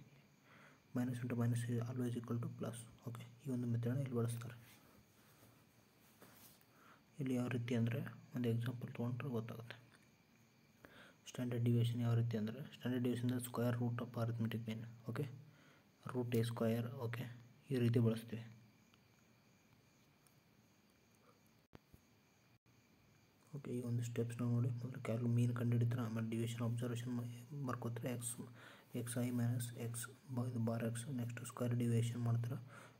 minus into minus always equal to plus. Okay, ಈ ಒಂದು ಮೆಥಡನ್ನ ಇಲ್ಲಿ ಬಳಸ್ತಾರೆ. ಇಲ್ಲಿ ಯಾವ ರೀತಿ ಅಂದರೆ ಒಂದು ಎಕ್ಸಾಂಪಲ್ ತೊಗೊಂಡ್ರೆ ಗೊತ್ತಾಗುತ್ತೆ. ಸ್ಟ್ಯಾಂಡರ್ಡ್ ಡಿವಿಯೇಷನ್ ಯಾವ ರೀತಿ ಅಂದರೆ, standard deviation square root of arithmetic mean. Okay, root a square. Okay, ಈ ರೀತಿ ಬಳಸ್ತೀವಿ. ಓಕೆ, ಈ ಒಂದು ಸ್ಟೆಪ್ಸ್ನ ನೋಡಿ. ಮೊದಲು ಮೀನ್ ಕಂಡುಹಿಡಿತಾರೆ, ಆಮೇಲೆ ಡಿವಿಯೇಷನ್ ಅಬ್ಸರ್ವೇಷನ್ ಬರ್ಕೋತಾರೆ. xi ಮೈನಸ್ ಎಕ್ಸ್ ಇದು bar x. Next square deviation ಮಾಡ್ತಾರೆ.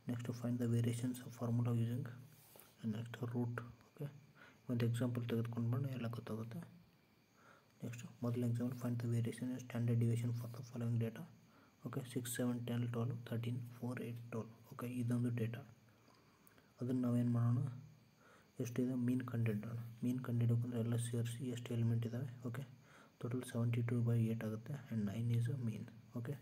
Next find the variations formula using next root. Okay, ಒಂದು ಎಕ್ಸಾಂಪಲ್ ತೆಗೆದುಕೊಂಡು ಬಂದು ಎಲ್ಲ ಗೊತ್ತಾಗುತ್ತೆ. ನೆಕ್ಸ್ಟ್ ಮೊದಲ example find the variation standard deviation for the following data. Okay, 6, 7, 10, 12, 13, 4, 8, 12. Okay, ಇದೊಂದು data. ಅದನ್ನು ನಾವೇನು ಮಾಡೋಣ, ಎಷ್ಟಿದೆ ಮೀನ್ ಕಂಡುಹಿಡೋಣ. ಮೀನ್ ಕಂಡುಹಿಡೋಕಂದ್ರೆ ಎಲ್ಲ ಸೇರಿಸಿ ಎಷ್ಟು ಎಲಿಮೆಂಟ್ ಇದ್ದಾವೆ. ಓಕೆ, ಟೋಟಲ್ 72/8 ಆಗುತ್ತೆ and 9 is a mean. Okay,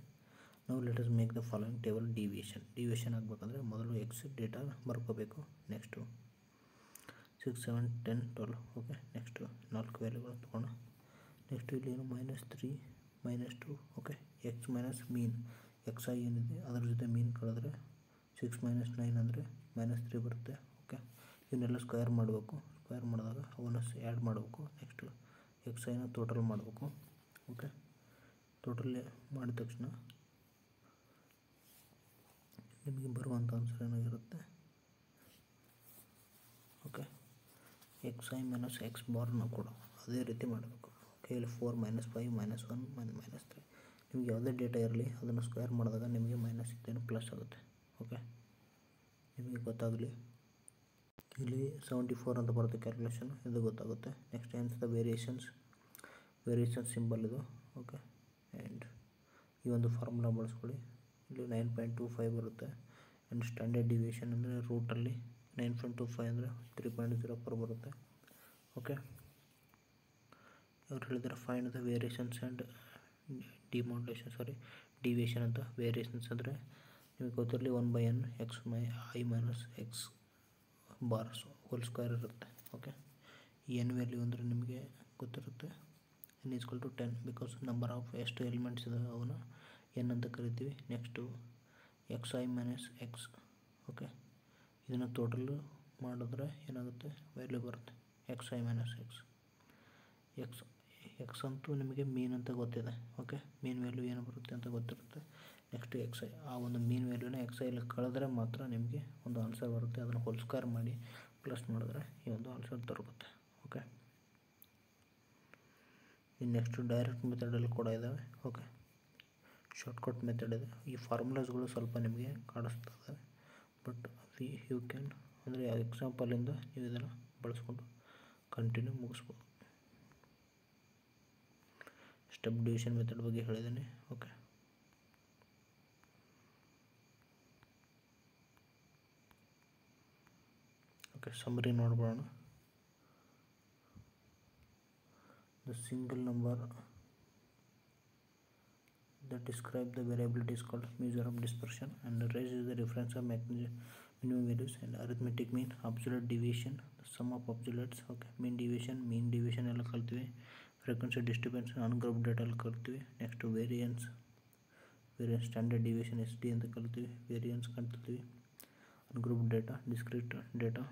ನಾವು let us make the following table deviation ಆಗಬೇಕಂದ್ರೆ ಮೊದಲು ಎಕ್ಸ್ ಡೇಟಾ ಬರ್ಕೋಬೇಕು. ನೆಕ್ಸ್ಟು 6, 7, 10, 12. ಓಕೆ, ನೆಕ್ಸ್ಟು 4 ವ್ಯಾಲ್ಯೂಗಳು ತೊಗೋಣ. ನೆಕ್ಸ್ಟ್ ಇಲ್ಲಿ ಏನು -3, -2. Okay, x minus mean xi ಏನಿದೆ ಅದರ ಜೊತೆ ಮೀನ್ ಕಳೆದ್ರೆ 6 - 9 ಅಂದರೆ -3 ಬರುತ್ತೆ. ಓಕೆ, ಇವನ್ನೆಲ್ಲ ಸ್ಕ್ವೇರ್ ಮಾಡಬೇಕು. ಸ್ಕ್ವೇರ್ ಮಾಡಿದಾಗ ಅವನ್ನ ಆ್ಯಡ್ ಮಾಡಬೇಕು. ನೆಕ್ಸ್ಟು xiನ ಟೋಟಲ್ ಮಾಡಬೇಕು. ಓಕೆ, ಟೋಟಲ್ ಮಾಡಿದ ತಕ್ಷಣ ನಿಮಗೆ ಬರುವಂಥ ಆನ್ಸರ್ ಏನಾಗಿರುತ್ತೆ, okay X i minus X ಬಾರ್ನ ಕೂಡ ಅದೇ ರೀತಿ ಮಾಡಬೇಕು. ಓಕೆ ಇಲ್ಲಿ 4 - 5 - 1 -3 ನಿಮಗೆ ಯಾವುದೇ ಡೇಟಾ ಇರಲಿ ಅದನ್ನು ಸ್ಕ್ವೇರ್ ಮಾಡಿದಾಗ ನಿಮಗೆ ಮೈನಸ್ ಇದ್ದೇನು ಪ್ಲಸ್ ಆಗುತ್ತೆ. ಓಕೆ ನಿಮಗೆ ಗೊತ್ತಾಗಲಿ, ಇಲ್ಲಿ 74 ಅಂತ ಬರುತ್ತೆ ಕ್ಯಾಲ್ಕುಲೇಷನ್, ಇದು ಗೊತ್ತಾಗುತ್ತೆ. Next hence the variation symbol ಇದು. ಓಕೆ ಆ್ಯಂಡ್ ಈ ಒಂದು ಫಾರ್ಮುಲಾ ಬಳಸ್ಕೊಳ್ಳಿ. ಇಲ್ಲಿ 9.25 ಬರುತ್ತೆ. ಆ್ಯಂಡ್ ಸ್ಟ್ಯಾಂಡರ್ಡ್ ಡಿವಿಯೇಷನ್ ಅಂದರೆ ರೂಟಲ್ಲಿ 9.25 ಅಂದರೆ 3.04 ಬರುತ್ತೆ. ಓಕೆ ಅವ್ರು ಹೇಳಿದರೆ find the variations and deviation ಅಂತ. ವೇರಿಯೇಷನ್ಸ್ ಅಂದರೆ ನಿಮಗೆ ಗೊತ್ತಿರಲಿ 1/n X i minus X bars whole square ಇರುತ್ತೆ. ಓಕೆ ಈ n ವ್ಯಾಲ್ಯೂ ಅಂದರೆ ನಿಮಗೆ ಗೊತ್ತಿರುತ್ತೆ n = 10 ಬಿಕಾಸ್ ನಂಬರ್ ಆಫ್ ಎಷ್ಟು ಎಲಿಮೆಂಟ್ಸ್ ಇದಾವೆ ಅವನ್ನ n ಅಂತ ಕರಿತೀವಿ. Next X i minus X. Okay ಇದನ್ನು ಟೋಟಲ್ ಮಾಡಿದ್ರೆ ಏನಾಗುತ್ತೆ ವ್ಯಾಲ್ಯೂ ಬರುತ್ತೆ X i minus X. X ಅಂತೂ ನಿಮಗೆ ಮೀನ್ ಅಂತ ಗೊತ್ತಿದೆ. ಓಕೆ ಮೀನ್ ವ್ಯಾಲ್ಯೂ ಏನು ಬರುತ್ತೆ ಅಂತ ಗೊತ್ತಿರುತ್ತೆ. ನೆಕ್ಸ್ಟ್ ಎಕ್ಸ್ ಐ, ಆ ಒಂದು ಮೀನ್ ವ್ಯಾಲ್ಯೂನ ಎಕ್ಸ್ ಐಲಿ ಕಳೆದ್ರೆ ಮಾತ್ರ ನಿಮಗೆ ಒಂದು ಆನ್ಸರ್ ಬರುತ್ತೆ. ಅದನ್ನು ಹೋಲ್ ಸ್ಕ್ವೇರ್ ಮಾಡಿ ಪ್ಲಸ್ ಮಾಡಿದ್ರೆ ಈ ಒಂದು ಆನ್ಸರ್ ದೊರಕುತ್ತೆ. ಓಕೆ ಇನ್ನು ನೆಕ್ಸ್ಟ್ ಡೈರೆಕ್ಟ್ ಮೆಥಡಲ್ಲಿ ಕೂಡ ಇದ್ದಾವೆ. ಓಕೆ ಶಾರ್ಟ್ಕಟ್ ಮೆಥಡ್ ಇದೆ. ಈ ಫಾರ್ಮುಲಾಸ್ಗಳು ಸ್ವಲ್ಪ ನಿಮಗೆ ಕಾಣಿಸ್ತದೆ, ಬಟ್ ಯು ಕ್ಯಾನ್ ಅಂದರೆ ಎಕ್ಸಾಂಪಲಿಂದ ನೀವು ಇದನ್ನು ಬಳಸ್ಕೊಂಡು ಕಂಟಿನ್ಯೂ ಮುಗಿಸ್ಬೋದು. ಸ್ಟೆಪ್ ಡಿವಿಷನ್ ಮೆಥಡ್ ಬಗ್ಗೆ ಹೇಳಿದ್ದೀನಿ. ಓಕೆ ಸಮ್ಮರಿ ನೋಡ್ಬೋಣ. The single number that describe the variability is called measure of dispersion, and the range is the difference of minimum values, and arithmetic mean absolute deviation, the sum of absolutes. Okay mean deviation ಎಲ್ಲ ಕಲ್ತೀವಿ. frequency distribution ungrouped data ಎಲ್ಲ ಕಲ್ತೀವಿ. Next variance standard deviation SD ಅಂತ ಕಲ್ತೀವಿ. Variance ಕಲ್ತೀವಿ. ungrouped data discrete data.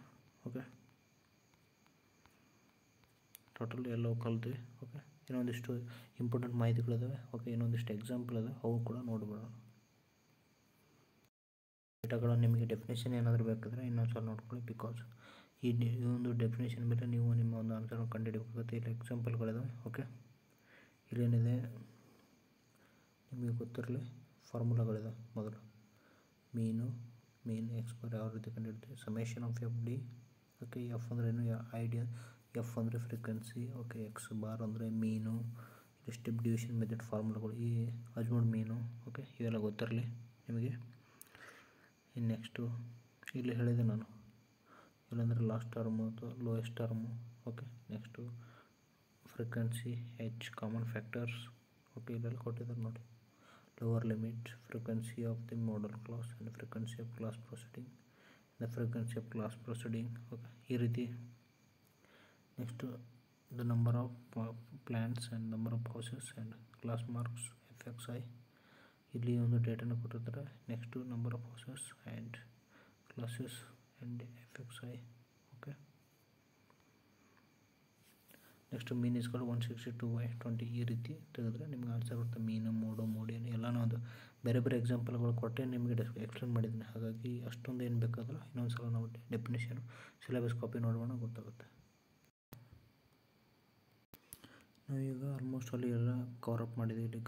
Okay total ಎಲ್ಲವೂ ಕಲ್ತೀವಿ. Okay ಇನ್ನೊಂದಿಷ್ಟು important ಮಾಹಿತಿಗಳಿದ್ದಾವೆ. ಓಕೆ ಇನ್ನೊಂದಿಷ್ಟು ಎಕ್ಸಾಂಪಲ್ ಇದೆ, ಅವು ಕೂಡ ನೋಡ್ಬಿಡೋಣ. ಡೇಟಾಗಳು ನಿಮಗೆ ಡೆಫಿನೇಷನ್ ಏನಾದರೂ ಬೇಕಾದರೆ ಇನ್ನೊಂದು ಸಲ ನೋಡ್ಕೊಳ್ಳಿ. ಬಿಕಾಸ್ ಈ ಒಂದು ಡೆಫಿನೇಷನ್ ಮೇಲೆ ನೀವು ನಿಮ್ಮ ಒಂದು ಆನ್ಸರ್ ಕಂಡುಹಿಡಿಯಬೇಕಾಗುತ್ತೆ. ಇಲ್ಲಿ ಎಕ್ಸಾಂಪಲ್ಗಳಿದಾವೆ. ಓಕೆ ಇಲ್ಲೇನಿದೆ ನಿಮಗೆ ಗೊತ್ತಿರಲಿ ಫಾರ್ಮುಲಾಗಳಿದೆ. ಮೊದಲು ಮೀನ್ ಎಕ್ಸ್ ಬಾರ್ ಯಾವ ರೀತಿ ಕಂಡುಹಿಡ್ತೀವಿ, summation of f d. Okay f ಅಂದರೆ ಏನು ಐಡಿಯಾ, ಎಫ್ ಅಂದರೆ ಫ್ರೀಕ್ವೆನ್ಸಿ. ಓಕೆ ಎಕ್ಸ್ ಬಾರ್ ಅಂದರೆ ಮೀನು. ಇದು ಸ್ಟೆಪ್ ಡಿವಿಷನ್ ಮೆಥಡ್ ಫಾರ್ಮುಲಾಗಳು, ಈ ಅಜ್ಮೋಡ್ ಮೀನು. ಓಕೆ ಇವೆಲ್ಲ ಗೊತ್ತಿರಲಿ ನಿಮಗೆ. ಇನ್ನು ನೆಕ್ಸ್ಟು ಇಲ್ಲಿ ಹೇಳಿದೆ ನಾನು, ಇಲ್ಲಾಂದರೆ ಲಾಸ್ಟ್ ಟರ್ಮು ಅಥವಾ lowest term. Okay next frequency H common factors. Okay ಇಲ್ಲೆಲ್ಲ ಕೊಟ್ಟಿದ್ದಾರೆ ನೋಡಿ. Lower limit frequency of the modal class and frequency of class proceeding, the frequency of class proceeding. Okay ಈ ರೀತಿ. Next the number of plants and number of houses and class marks FXI. ಇಲ್ಲಿ ಒಂದು ಡೇಟಾನ ಕೊಟ್ಟಿರ್ತಾರೆ. Next number of houses and classes and FXI. Okay next mean = 162/20. ಈ ರೀತಿ ತೆಗೆದ್ರೆ ನಿಮ್ಗೆ ಆನ್ಸರ್ ಬರುತ್ತೆ. ಮೀನು, ಮೋಡಿಯನ್ ಎಲ್ಲನೂ ಒಂದು ಬೇರೆ ಬೇರೆ ಎಕ್ಸಾಂಪಲ್ಗಳು ಕೊಟ್ಟೆ ನಿಮಗೆ ಎಕ್ಸ್ಪ್ಲೇನ್ ಮಾಡಿದ್ದೀನಿ. ಹಾಗಾಗಿ ಅಷ್ಟೊಂದು ಏನು ಬೇಕಾಗಲ್ಲ. ಇನ್ನೊಂದು ಸಲ ನಾವು ಡೆಫಿನೇಷನು ಸಿಲೆಬಸ್ ಕಾಪಿ ನೋಡೋಣ, ಗೊತ್ತಾಗುತ್ತೆ. ನಾವೀಗ ಆಲ್ಮೋಸ್ಟ್ ಅಲ್ಲಿ ಎಲ್ಲ ಕವರ್ ಅಪ್ ಮಾಡಿದ್ದೀವಿ. ಇಲ್ಲಿ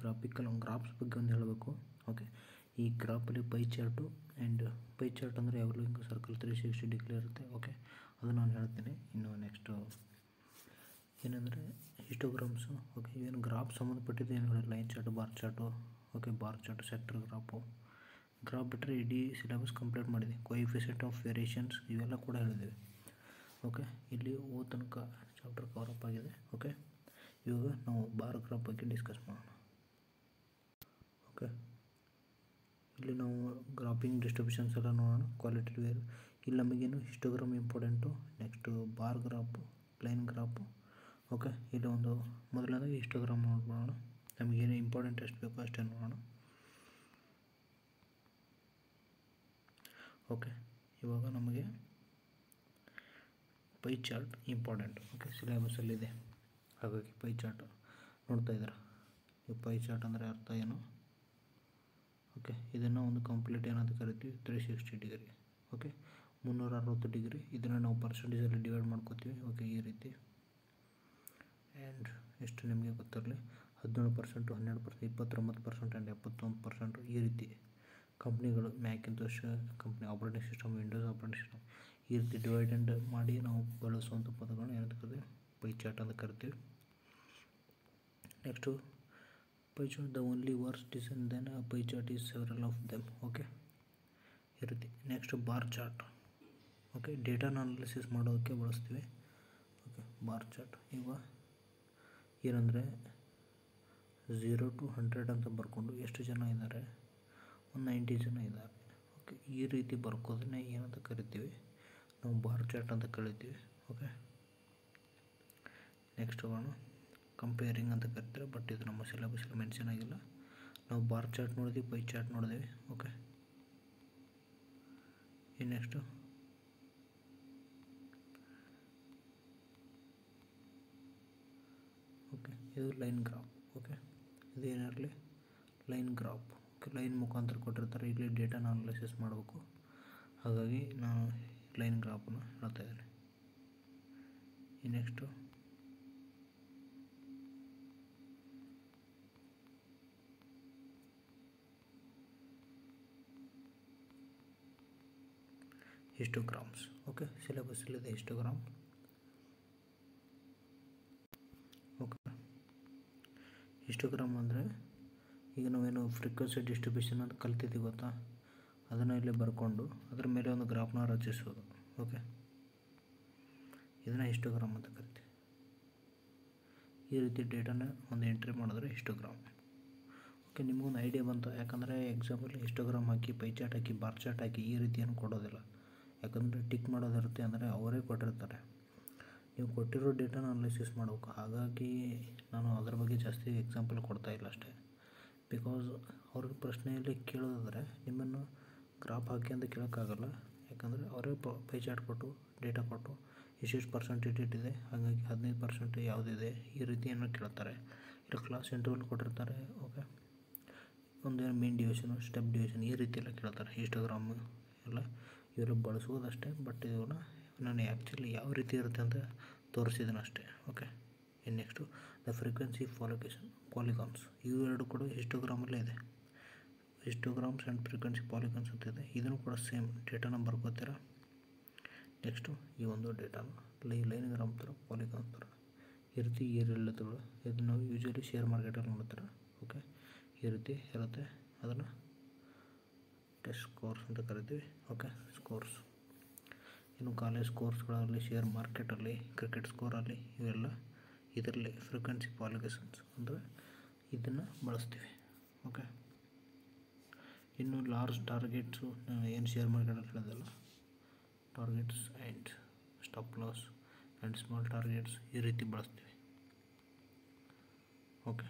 ಗ್ರಾಫ್ಸ್ ಬಗ್ಗೆ ಒಂದು ಹೇಳಬೇಕು. ಓಕೆ ಈ ಗ್ರಾಫಲ್ಲಿ pie chart and pie chart ಅಂದರೆ ಯಾವಾಗಲೂ ಹಿಂಗೆ ಸರ್ಕಲ್ 360 ಡಿಗ್ರಿ ಇರುತ್ತೆ. ಓಕೆ ಅದು ನಾನು ಹೇಳ್ತೀನಿ. ಇನ್ನು ನೆಕ್ಸ್ಟು ಏನಂದರೆ ಹಿಸ್ಟೋಗ್ರಾಮ್ಸು. ಓಕೆ ಏನು ಗ್ರಾಫ್ ಸಂಬಂಧಪಟ್ಟಿದ್ದು ಏನು ಹೇಳಿ, line chart, bar chart. Okay bar chart, sector graph ಬಿಟ್ಟರೆ ಇಡೀ ಸಿಲೆಬಸ್ ಕಂಪ್ಲೀಟ್ ಮಾಡಿದೆ. ಕೋಎಫಿಷಿಯಂಟ್ ಆಫ್ ವೇರಿಯೇಷನ್ಸ್ ಇವೆಲ್ಲ ಕೂಡ ಹೇಳಿದ್ದೀವಿ. ಓಕೆ ಇಲ್ಲಿ ತನಕ ಚಾಪ್ಟರ್ ಕವರ್ ಅಪ್ ಆಗಿದೆ. ಓಕೆ ಇವಾಗ ನಾವು ಬಾರ್ ಗ್ರಾಫ್ ಬಗ್ಗೆ ಡಿಸ್ಕಸ್ ಮಾಡೋಣ. ಓಕೆ ಇಲ್ಲಿ ನಾವು ಗ್ರಾಫಿಂಗ್ ಡಿಸ್ಟ್ರಿಬ್ಯೂಷನ್ಸ್ ಎಲ್ಲ ನೋಡೋಣ. ಕ್ವಾಲಿಟಿ ವೇರ್ ಇಲ್ಲಿ ನಮಗೇನು histogram important. Next bar graph, line graph. Okay ಇಲ್ಲಿ ಒಂದು ಮೊದಲನೇದಾಗಿ ಹಿಸ್ಟೋಗ್ರಾಮ್ ನೋಡ್ಬೋಣ. ನಮಗೇನು ಇಂಪಾರ್ಟೆಂಟ್ ಎಷ್ಟು ಬೇಕೋ ಅಷ್ಟೇ ನೋಡೋಣ. ಓಕೆ ಇವಾಗ ನಮಗೆ ಪೈ ಚಾರ್ಟ್ ಇಂಪಾರ್ಟೆಂಟ್. ಓಕೆ ಸಿಲೆಬಸಲ್ಲಿದೆ, ಹಾಗಾಗಿ ಪೈ ಚಾರ್ಟ್ ನೋಡ್ತಾ ಇದ್ದೀರಾ. ಈ ಪೈ ಚಾರ್ಟ್ ಅಂದರೆ ಅರ್ಥ ಏನು? ಓಕೆ, ಇದನ್ನು ಒಂದು ಕಂಪ್ಲೀಟ್ ಏನಂತ ಕರಿತೀವಿ 360 ಡಿಗ್ರಿ. Okay, 360 degree. ಇದನ್ನು ನಾವು ಪರ್ಸೆಂಟೇಜಲ್ಲಿ ಡಿವೈಡ್ ಮಾಡ್ಕೋತೀವಿ. ಓಕೆ, ಈ ರೀತಿ. ಆ್ಯಂಡ್ ಎಷ್ಟು ನಿಮಗೆ ಗೊತ್ತಿರಲಿ, 17%, 12%, 29% ಆ್ಯಂಡ್ 71%. ಈ ರೀತಿ ಕಂಪ್ನಿಗಳು Macintosh company operating system, Windows operating system, ಈ ರೀತಿ ಡಿವೈಡೆಂಡ್ ಮಾಡಿ ನಾವು ಬಳಸುವಂಥ ಪದಗಳನ್ನು ಏನಂತ ಕರಿತೀವಿ, ಪೈ ಚಾರ್ಟ್ ಅಂತ ಕರಿತೀವಿ. Next pie chart, the only worse design than pie chart is several of them. Okay, ಈ ರೀತಿ. Next bar chart. ಓಕೆ, ಡೇಟಾನ ಅನಾಲಿಸಿಸ್ ಮಾಡೋದಕ್ಕೆ ಬಳಸ್ತೀವಿ. ಓಕೆ, ಬಾರ್ ಚಾರ್ಟ್ ಈಗ ಏನಂದರೆ 0 to 100 ಅಂತ ಬರ್ಕೊಂಡು ಎಷ್ಟು ಜನ ಇದ್ದಾರೆ, 190 ಜನ ಇದ್ದಾರೆ. ಓಕೆ, ಈ ರೀತಿ ಬರ್ಕೋದನ್ನೇ ಏನಂತ ಕರಿತೀವಿ, ನಾವು ಬಾರ್ ಚಾರ್ಟ್ ಅಂತ ಕರಿತೀವಿ. ಓಕೆ, ನೆಕ್ಸ್ಟ್ ಹೋಗೋಣ. ಕಂಪೇರಿಂಗ್ ಅಂತ ಕರಿತಾರೆ, ಬಟ್ ಇದು ನಮ್ಮ ಸಿಲೆಬಸ್ಸಲ್ಲಿ ಮೆನ್ಷನ್ ಆಗಿಲ್ಲ. ನಾವು ಬಾರ್ ಚಾರ್ಟ್ ನೋಡಿದ್ವಿ, ಪೈ ಚಾರ್ಟ್ ನೋಡಿದ್ವಿ. ಓಕೆ, ಈ ನೆಕ್ಸ್ಟು ಓಕೆ, ಇದು ಲೈನ್ ಗ್ರಾಫ್. ಓಕೆ, ಇದು ಏನಿರಲಿ, ಲೈನ್ ಗ್ರಾಫ್. ಓಕೆ, ಲೈನ್ ಮುಖಾಂತರ ಕೊಟ್ಟಿರ್ತಾರೆ, ಇಲ್ಲಿ ಡೇಟಾನ ಅನಾಲಿಸಿಸ್ ಮಾಡಬೇಕು. ಹಾಗಾಗಿ ನಾನು ಲೈನ್ ಗ್ರಾಫನ್ನು ಹೇಳ್ತಾ ಇದ್ದೀನಿ. ಈ ನೆಕ್ಸ್ಟು ಹಿಸ್ಟೋಗ್ರಾಮ್ಸ್. ಓಕೆ, ಸಿಲೆಬಸ್ಸಲ್ಲಿದೆ ಹಿಸ್ಟೋಗ್ರಾಮ್. ಓಕೆ, ಹಿಸ್ಟೋಗ್ರಾಮ್ ಅಂದರೆ ಈಗ ನಾವೇನು ಫ್ರೀಕ್ವೆನ್ಸಿ ಡಿಸ್ಟ್ರಿಬ್ಯೂಷನ್ ಅಂತ ಕಲ್ತಿದ್ದೀವಿ ಗೊತ್ತಾ, ಅದನ್ನು ಇಲ್ಲಿ ಬರ್ಕೊಂಡು ಅದ್ರ ಮೇಲೆ ಒಂದು ಗ್ರಾಫ್ನ ರಚಿಸೋದು. ಓಕೆ, ಇದನ್ನು ಹಿಸ್ಟೋಗ್ರಾಮ್ ಅಂತ ಕರಿತೀವಿ. ಈ ರೀತಿ ಡೇಟಾನ ಒಂದು ಎಂಟ್ರಿ ಮಾಡಿದ್ರೆ ಹಿಸ್ಟೋಗ್ರಾಮ್. ಓಕೆ, ನಿಮಗೊಂದು ಐಡಿಯಾ ಬಂತು. ಯಾಕಂದರೆ ಎಕ್ಸಾಂಪಲ್ ಹಿಸ್ಟೋಗ್ರಾಮ್ ಹಾಕಿ, ಪೈ ಚಾರ್ಟ್ ಹಾಕಿ, ಬಾರ್ ಚಾರ್ಟ್ ಹಾಕಿ ಈ ರೀತಿ ಏನು ಕೊಡೋದಿಲ್ಲ. ಯಾಕಂದರೆ ಟಿಕ್ ಮಾಡೋದಿರುತ್ತೆ, ಅಂದರೆ ಅವರೇ ಕೊಟ್ಟಿರ್ತಾರೆ, ನೀವು ಕೊಟ್ಟಿರೋ ಡೇಟಾನ ಅನಾಲಿಸಿಸ್ ಮಾಡಬೇಕು. ಹಾಗಾಗಿ ನಾನು ಅದರ ಬಗ್ಗೆ ಜಾಸ್ತಿ ಎಕ್ಸಾಂಪಲ್ ಕೊಡ್ತಾಯಿಲ್ಲ ಅಷ್ಟೇ. ಬಿಕಾಸ್ ಅವ್ರಿಗೆ ಪ್ರಶ್ನೆಯಲ್ಲಿ ಕೇಳೋದಾದರೆ ನಿಮ್ಮನ್ನು ಗ್ರಾಫ್ ಹಾಕಿ ಅಂತ ಕೇಳೋಕ್ಕಾಗಲ್ಲ. ಯಾಕಂದರೆ ಅವರೇ ಪೈ ಚಾರ್ಟ್ ಕೊಟ್ಟು ಡೇಟಾ ಕೊಟ್ಟು ಇಷ್ಟಿಷ್ಟು ಪರ್ಸೆಂಟೇಜ್ ಇಟ್ಟಿದೆ, ಹಾಗಾಗಿ 15% ಯಾವುದಿದೆ, ಈ ರೀತಿ ಏನೋ ಕೇಳ್ತಾರೆ. ಇಲ್ಲ ಕ್ಲಾಸ್ ಇಂಟರ್ವಲ್ ಕೊಟ್ಟಿರ್ತಾರೆ. ಓಕೆ, ಒಂದು ಮೀನ್ ಡಿವಿಷನು, ಸ್ಟೆಪ್ ಡಿವಿಷನ್, ಈ ರೀತಿ ಎಲ್ಲ ಕೇಳ್ತಾರೆ. ಹಿಸ್ಟೋಗ್ರಾಮ್ ಎಲ್ಲ ಇವೆಲ್ಲ ಬಳಸುವುದಷ್ಟೇ. ಬಟ್ ಇವನ್ನ ನಾನು ಆ್ಯಕ್ಚುಲಿ ಯಾವ ರೀತಿ ಇರುತ್ತೆ ಅಂತ ತೋರಿಸಿದ್ದೀನಿ ಅಷ್ಟೇ. ಓಕೆ, ಇನ್ನು ನೆಕ್ಸ್ಟು ದ ಫ್ರೀಕ್ವೆನ್ಸಿ ಪಾಲಿಗಾನ್ಸ್. ಇವೆರಡು ಕೂಡ ಹಿಸ್ಟೋಗ್ರಾಮಲ್ಲೇ ಇದೆ. ಹಿಸ್ಟೋಗ್ರಾಮ್ಸ್ ಆ್ಯಂಡ್ ಫ್ರೀಕ್ವೆನ್ಸಿ ಪಾಲಿಗಾನ್ಸ್ ಅಂತ ಇದೆ. ಇದನ್ನು ಕೂಡ ಸೇಮ್ ಡೇಟಾನ ಬರ್ಕೋತೀರ. ನೆಕ್ಸ್ಟು ಈ ಒಂದು ಡೇಟಾನ ಲೈನ್ ಗ್ರಾಮ್ ಥರ, ಪಾಲಿಗಾನ್ ಥರ ಈ ರೀತಿ ಏರಿಲ್ಲತ್ತಗಳು. ಇದನ್ನು ನಾವು ಯೂಶ್ವಲಿ ಶೇರ್ ಮಾರ್ಕೆಟಲ್ಲಿ ನೋಡ್ತಾರೆ. ಓಕೆ, ಈ ರೀತಿ ಇರುತ್ತೆ. ಅದನ್ನು ಟೆಸ್ಟ್ ಸ್ಕೋರ್ಸ್ ಅಂತ ಕರಿತೀವಿ. Okay, scores. ಇನ್ನು ಕಾಲೇಜ್ ಕೋರ್ಸ್ಗಳಲ್ಲಿ, ಶೇರ್ ಮಾರ್ಕೆಟಲ್ಲಿ, ಕ್ರಿಕೆಟ್ ಸ್ಕೋರಲ್ಲಿ, ಇವೆಲ್ಲ ಇದರಲ್ಲಿ ಫ್ರೀಕ್ವೆನ್ಸಿ ಪಾಲಿಗೇಷನ್ಸ್ ಅಂದರೆ ಇದನ್ನು ಬಳಸ್ತೀವಿ. ಓಕೆ, ಇನ್ನು ಲಾರ್ಜ್ ಟಾರ್ಗೆಟ್ಸು ಏನು ಶೇರ್ ಮಾರ್ಕೆಟಲ್ಲಿ ಹೇಳಿದಲ್ಲ, targets and stop loss and small targets ಈ ರೀತಿ ಬಳಸ್ತೀವಿ. ಓಕೆ,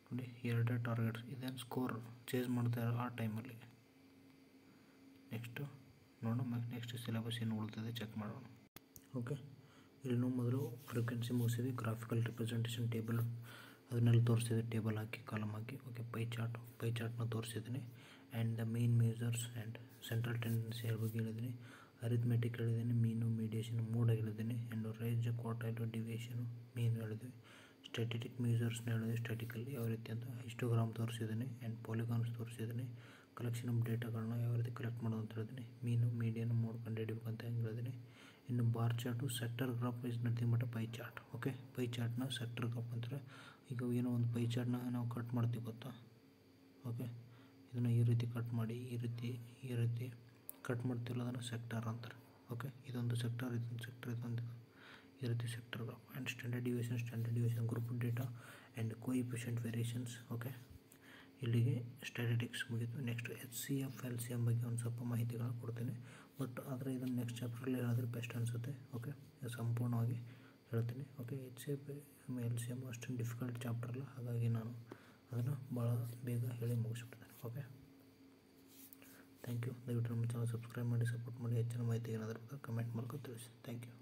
ನೋಡಿ ಎರಡೇ ಟಾರ್ಗೆಟ್ಸ್, ಇದೇನು ಸ್ಕೋರ್ ಚೇಂಜ್ ಮಾಡ್ತಾಯಿರೋ ಆ ಟೈಮಲ್ಲಿ. ನೆಕ್ಸ್ಟು ನೋಡೋಣ, ನೆಕ್ಸ್ಟ್ ಸಿಲೆಬಸ್ ಏನು ಉಳ್ತದೆ ಚೆಕ್ ಮಾಡೋಣ. ಓಕೆ, ಇಲ್ಲಿ ನಾವು ಮೊದಲು ಫ್ರೀಕ್ವೆನ್ಸಿ ಮುಗಿಸಿದ್ವಿ. ಗ್ರಾಫಿಕಲ್ ರಿಪ್ರೆಸೆಂಟೇಷನ್ ಟೇಬಲ್ ಅದನ್ನೆಲ್ಲ ತೋರಿಸಿದೆ, ಟೇಬಲ್ ಹಾಕಿ ಕಾಲಮ್ ಹಾಕಿ. ಓಕೆ, ಪೈ ಚಾರ್ಟ್ನ ತೋರಿಸಿದ್ದೀನಿ. And the main majors and central tendency ಬಗ್ಗೆ ಹೇಳಿದ್ದೀನಿ. ಅರಿಥ್ಮೆಟಿಕ್ ಹೇಳಿದ್ದೀನಿ, ಮೀನು, ಮೀಡಿಯೇಷನ್, ಮೋಡ್ ಹೇಳಿದ್ದೀನಿ. ಆ್ಯಂಡ್ ರೇಂಜ್, ಕ್ವಾರ್ಟೈಲ್, ಡಿವಿಯೇಷನು, ಮೀನು ಹೇಳಿದ್ವಿ. ಸ್ಟ್ಯಾಟಿಟಿಕ್ ಮೆಜರ್ಸ್ನ ಹೇಳಿದ್ವಿ, ಸ್ಟ್ಯಾಟಿಕಲ್ಲಿ ಯಾವ ರೀತಿ ಅಂತ. ಹಿಸ್ಟೋಗ್ರಾಮ್ ತೋರಿಸಿದ್ದೀನಿ ಆ್ಯಂಡ್ ಪಾಲಿಗಾನ್ಸ್ ತೋರಿಸಿದ್ದೀನಿ. ಕಲೆಕ್ಷನ್ ಆಫ್ ಡೇಟಾಗಳನ್ನ ಯಾವ ರೀತಿ ಕಲೆಕ್ಟ್ ಮಾಡೋದು ಅಂತ ಹೇಳಿದ್ದೀನಿ. ಮೀನು, ಮೀಡಿಯನ್, ಮೋಡ್ ಕಂಡುಹಿಡಿಬೇಕು ಅಂತ ಹೆಂಗೆ ಹೇಳಿದ್ದೀನಿ. ಇನ್ನು bar chart sector graph is nothing but pie chart. Okay, pie ಚಾರ್ಟ್ನ ಸೆಕ್ಟರ್ ಗ್ರಾಫ್ ಅಂತಾರೆ. ಈಗ ಏನೋ ಒಂದು ಪೈ ಚಾರ್ಟ್ನ ನಾವು ಕಟ್ ಮಾಡ್ತೀವಿ ಗೊತ್ತಾ. ಓಕೆ, ಇದನ್ನು ಈ ರೀತಿ ಕಟ್ ಮಾಡಿ ಈ ರೀತಿ ಕಟ್ ಮಾಡ್ತಿಲ್ಲ, ಅದನ್ನು ಸೆಕ್ಟರ್ ಅಂತಾರೆ. ಓಕೆ, ಇದೊಂದು ಸೆಕ್ಟರ್, ಇದೊಂದು ಸೆಕ್ಟರ್, ಇದೊಂದು ಈ ರೀತಿ sector graph. And standard deviation, group data and coefficient variations. Okay, ಇಲ್ಲಿಗೆ ಸ್ಟ್ಯಾಟಿಸ್ಟಿಕ್ಸ್ ಮುಗಿತು. ನೆಕ್ಸ್ಟ್ HCF, LCM ಬಗ್ಗೆ ಒಂದು ಸ್ವಲ್ಪ ಮಾಹಿತಿಗಳನ್ನ ಕೊಡ್ತೀನಿ. ಬಟ್ ಆದರೆ ಇದನ್ನು ನೆಕ್ಸ್ಟ್ ಚಾಪ್ಟ್ರಲ್ಲಿ ಹೇಳಿದ್ರೆ ಬೆಸ್ಟ್ ಅನಿಸುತ್ತೆ. ಓಕೆ, ಸಂಪೂರ್ಣವಾಗಿ ಹೇಳ್ತೀನಿ. ಓಕೆ, HCF, LCM ಅಷ್ಟೊಂದು ಡಿಫಿಕಲ್ಟ್ ಚಾಪ್ಟರ್ ಅಲ್ಲ, ಹಾಗಾಗಿ ನಾನು ಅದನ್ನು ಭಾಳ ಬೇಗ ಹೇಳಿ ಮುಗಿಸ್ಬಿಡ್ತೇನೆ. Okay, thank you. ದಯವಿಟ್ಟು ನಮ್ಮ ಚಾನಲ್ ಸಬ್ಸ್ಕ್ರೈಬ್ ಮಾಡಿ, ಸಪೋರ್ಟ್ ಮಾಡಿ. ಹೆಚ್ಚಿನ ಮಾಹಿತಿ ಏನಾದರೂ ಕಮೆಂಟ್ ಮೂಲಕ ತಿಳಿಸಿ. Thank you.